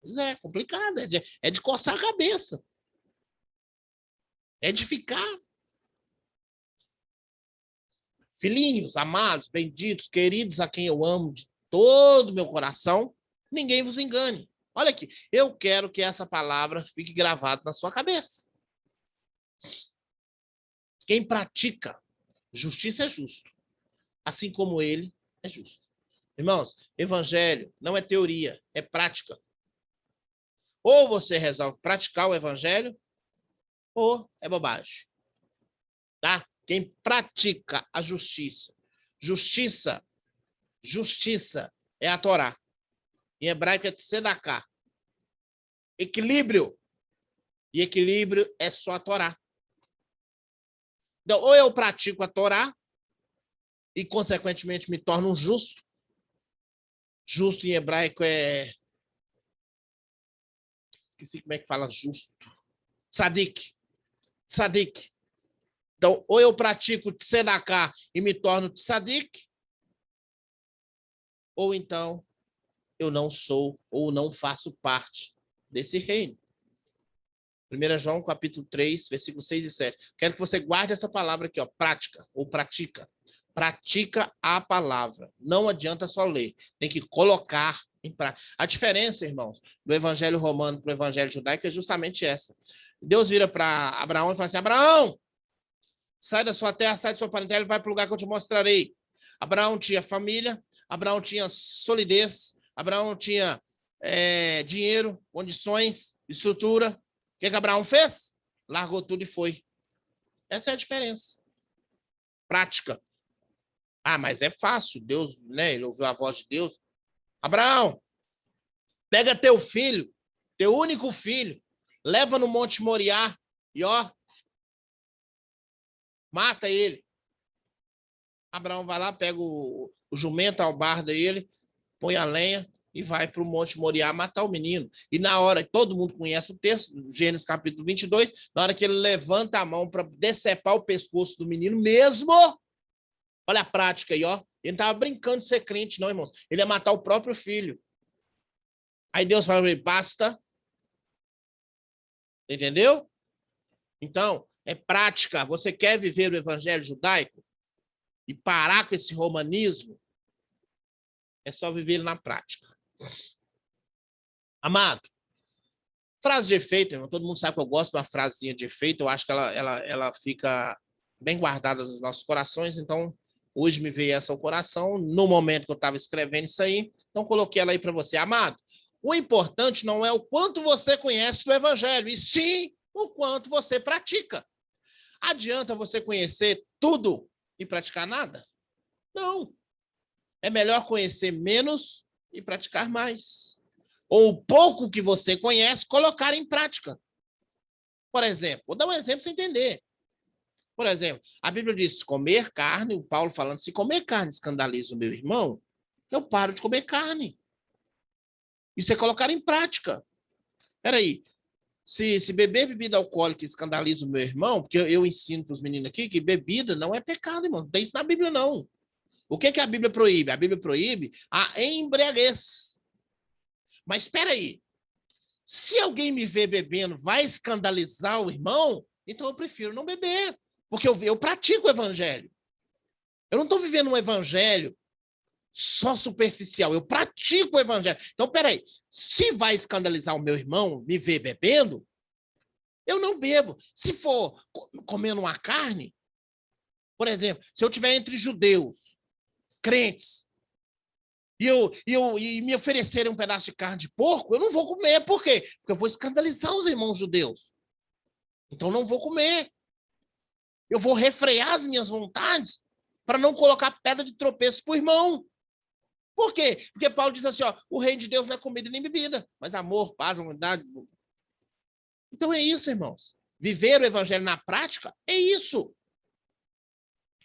Pois é, complicado. É de coçar a cabeça. É de ficar. Filhinhos, amados, benditos, queridos, a quem eu amo de todo o meu coração, ninguém vos engane. Olha aqui, eu quero que essa palavra fique gravada na sua cabeça. Quem pratica justiça é justo, assim como ele é justo. Irmãos, evangelho não é teoria, é prática. Ou você resolve praticar o evangelho, ou é bobagem. Tá? Quem pratica a justiça, justiça é a Torá. Em hebraico é tzedaká. Equilíbrio. E equilíbrio é só a Torá. Então, ou eu pratico a Torá e, consequentemente, me torno um justo. Justo em hebraico é... Esqueci como é que fala justo. Tzadik. Tzadik. Então, ou eu pratico tzedaká e me torno tzadik, ou então eu não sou ou não faço parte desse reino. 1 João, capítulo 3, versículos 6 e 7. Quero que você guarde essa palavra aqui, ó, prática, ou pratica. Pratica a palavra. Não adianta só ler. Tem que colocar em prática. A diferença, irmãos, do evangelho romano para o evangelho judaico é justamente essa. Deus vira para Abraão e fala assim, Abraão, sai da sua terra, sai da sua parentela e vai para o lugar que eu te mostrarei. Abraão tinha família, Abraão tinha solidez, Abraão tinha dinheiro, condições, estrutura. O que Abraão fez? Largou tudo e foi. Essa é a diferença. Prática. Ah, mas é fácil. Deus, né? Ele ouviu a voz de Deus. Abraão, pega teu filho, teu único filho, leva no Monte Moriá e, mata ele. Abraão vai lá, pega o jumento, a albarda dele, põe a lenha e vai para o Monte Moriá matar o menino. E na hora, todo mundo conhece o texto, Gênesis capítulo 22, na hora que ele levanta a mão para decepar o pescoço do menino mesmo, olha a prática aí, Ele não estava brincando de ser crente, não, irmãos. Ele ia matar o próprio filho. Aí Deus fala para ele, basta. Entendeu? Então, é prática. Você quer viver o evangelho judaico e parar com esse romanismo? É só viver ele na prática. Amado, frase de efeito, irmão, todo mundo sabe que eu gosto de uma frasezinha de efeito, eu acho que ela fica bem guardada nos nossos corações, então hoje me veio essa ao coração, no momento que eu estava escrevendo isso aí, então coloquei ela aí para você. Amado, o importante não é o quanto você conhece do evangelho, e sim o quanto você pratica. Adianta você conhecer tudo e praticar nada? Não. É melhor conhecer menos e praticar mais. Ou o pouco que você conhece, colocar em prática. Por exemplo, vou dar um exemplo para você entender. Por exemplo, a Bíblia diz, comer carne, o Paulo falando, se comer carne escandaliza o meu irmão, eu paro de comer carne. Isso é colocar em prática. Espera aí, se beber bebida alcoólica escandaliza o meu irmão, porque eu ensino para os meninos aqui que bebida não é pecado, irmão. Não tem isso na Bíblia, não. O que a Bíblia proíbe? A Bíblia proíbe a embriaguez. Mas espera aí. Se alguém me ver bebendo, vai escandalizar o irmão? Então eu prefiro não beber. Porque eu pratico o evangelho. Eu não estou vivendo um evangelho só superficial. Eu pratico o evangelho. Então, peraí. Se vai escandalizar o meu irmão, me ver bebendo, eu não bebo. Se for comendo uma carne, por exemplo, se eu estiver entre judeus, crentes, e me oferecerem um pedaço de carne de porco, eu não vou comer. Por quê? Porque eu vou escandalizar os irmãos judeus. Então, não vou comer. Eu vou refrear as minhas vontades para não colocar pedra de tropeço para o irmão. Por quê? Porque Paulo diz assim, o reino de Deus não é comida nem bebida, mas amor, paz, unidade. Então é isso, irmãos. Viver o evangelho na prática é isso.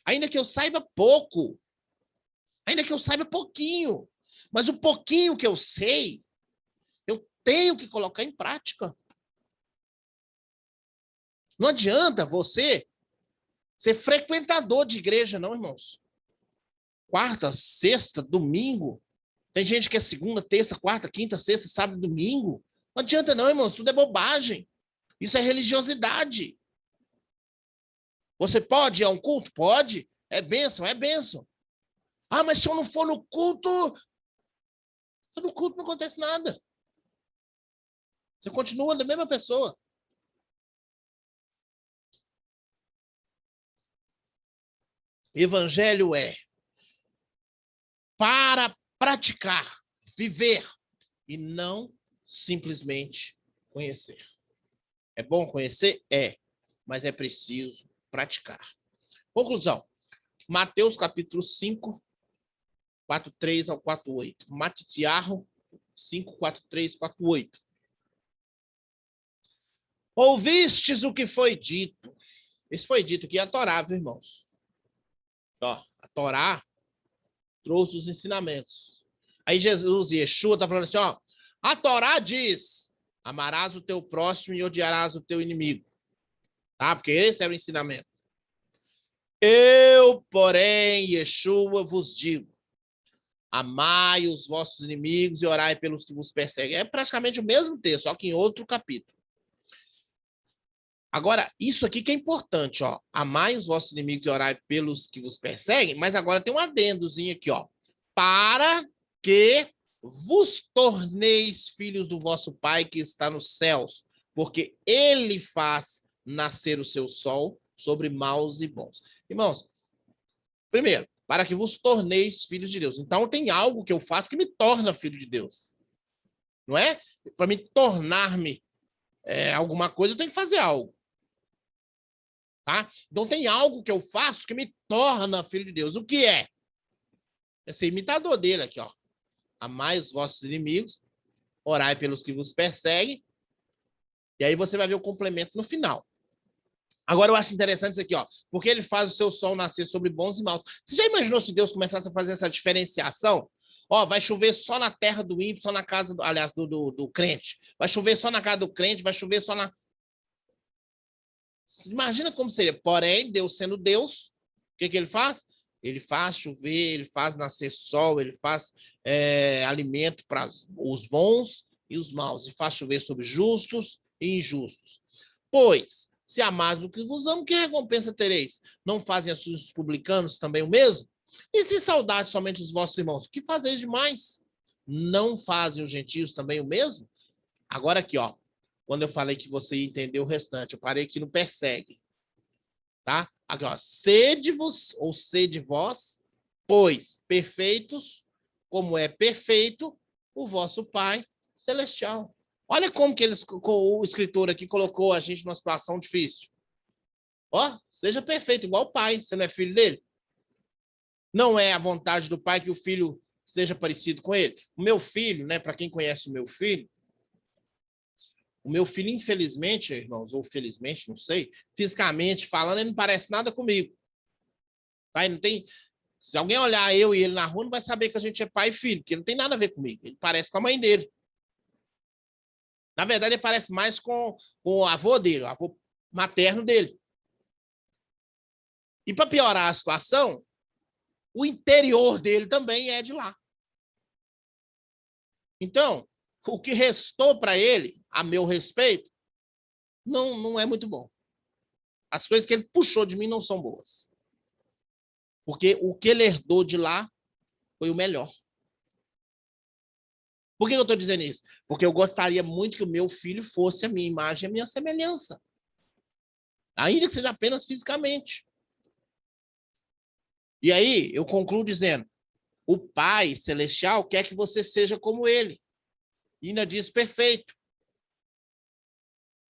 Ainda que eu saiba pouco, ainda que eu saiba pouquinho, mas o pouquinho que eu sei, eu tenho que colocar em prática. Não adianta você ser frequentador de igreja, não, irmãos. Quarta, sexta, domingo. Tem gente que é segunda, terça, quarta, quinta, sexta, sábado, domingo. Não adianta não, irmãos. Tudo é bobagem. Isso é religiosidade. Você pode ir a um culto? Pode. É bênção, é bênção. Ah, mas se eu não for no culto... No culto não acontece nada. Você continua da mesma pessoa. Evangelho é para praticar, viver e não simplesmente conhecer. É bom conhecer? É, mas é preciso praticar. Conclusão. Mateus capítulo 5, 4:3 ao 4:8. Matitiarro 5, 4:3, 4:8. Ouvistes o que foi dito. Isso foi dito aqui, a Torá, viu, irmãos? A Torá trouxe os ensinamentos. Aí Jesus e Yeshua está falando assim, a Torá diz, amarás o teu próximo e odiarás o teu inimigo. Tá? Porque esse é o ensinamento. Eu, porém, Yeshua, vos digo, amai os vossos inimigos e orai pelos que vos perseguem. É praticamente o mesmo texto, só que em outro capítulo. Agora, isso aqui que é importante, amai os vossos inimigos e orai pelos que vos perseguem, mas agora tem um adendozinho aqui, para que vos torneis filhos do vosso Pai que está nos céus, porque ele faz nascer o seu sol sobre maus e bons. Irmãos, primeiro, para que vos torneis filhos de Deus. Então, tem algo que eu faço que me torna filho de Deus. Não é? Para me tornar-me alguma coisa, eu tenho que fazer algo. Tá? Então, tem algo que eu faço que me torna filho de Deus. O que é? É ser imitador dele aqui, ó. Amai os vossos inimigos, orai pelos que vos perseguem, e aí você vai ver o complemento no final. Agora eu acho interessante isso aqui, ó, porque ele faz o seu sol nascer sobre bons e maus. Você já imaginou se Deus começasse a fazer essa diferenciação? Ó, vai chover só na terra do ímpio, só na casa, aliás, do crente. Vai chover só na casa do crente, vai chover só na... Imagina como seria. Porém, Deus sendo Deus, o que ele faz? Ele faz chover, ele faz nascer sol, ele faz alimento para os bons e os maus, e faz chover sobre justos e injustos. Pois, se amares o que vos amo, que recompensa tereis? Não fazem os publicanos também o mesmo? E se saudade somente os vossos irmãos, o que fazeis demais? Não fazem os gentios também o mesmo? Agora aqui, ó, quando eu falei que você ia entender o restante, eu parei aqui no persegue. Tá? Aqui, ó, sede-vos ou sede vós, pois perfeitos, como é perfeito o vosso Pai Celestial. Olha como que o escritor aqui colocou a gente numa situação difícil. Ó, seja perfeito, igual o Pai. Você não é filho dele? Não é a vontade do Pai que o filho seja parecido com ele? O meu filho, né? Para quem conhece o meu filho, infelizmente, irmãos, ou felizmente, não sei, fisicamente falando, ele não parece nada comigo. Tá? Ele não tem... Se alguém olhar eu e ele na rua, não vai saber que a gente é pai e filho, porque ele não tem nada a ver comigo. Ele parece com a mãe dele. Na verdade, ele parece mais com o avô dele, o avô materno dele. E para piorar a situação, o interior dele também é de lá. Então, o que restou para ele, a meu respeito, não é muito bom. As coisas que ele puxou de mim não são boas. Porque o que ele herdou de lá foi o melhor. Por que eu estou dizendo isso? Porque eu gostaria muito que o meu filho fosse a minha imagem, a minha semelhança. Ainda que seja apenas fisicamente. E aí, eu concluo dizendo, o Pai Celestial quer que você seja como ele. E ainda diz perfeito.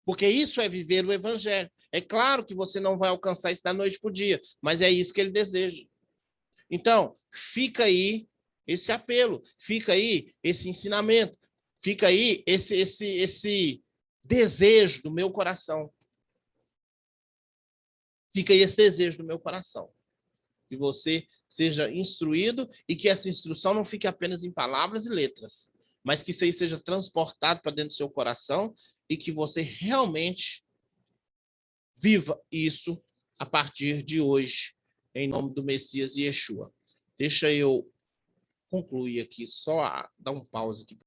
Porque isso é viver o Evangelho. É claro que você não vai alcançar isso da noite para o dia, mas é isso que ele deseja. Então, fica aí esse apelo, fica aí esse ensinamento, fica aí esse desejo do meu coração. Fica aí esse desejo do meu coração. Que você seja instruído e que essa instrução não fique apenas em palavras e letras, mas que isso aí seja transportado para dentro do seu coração e que você realmente viva isso a partir de hoje, em nome do Messias Yeshua. Deixa eu concluir aqui, só dar um pause aqui.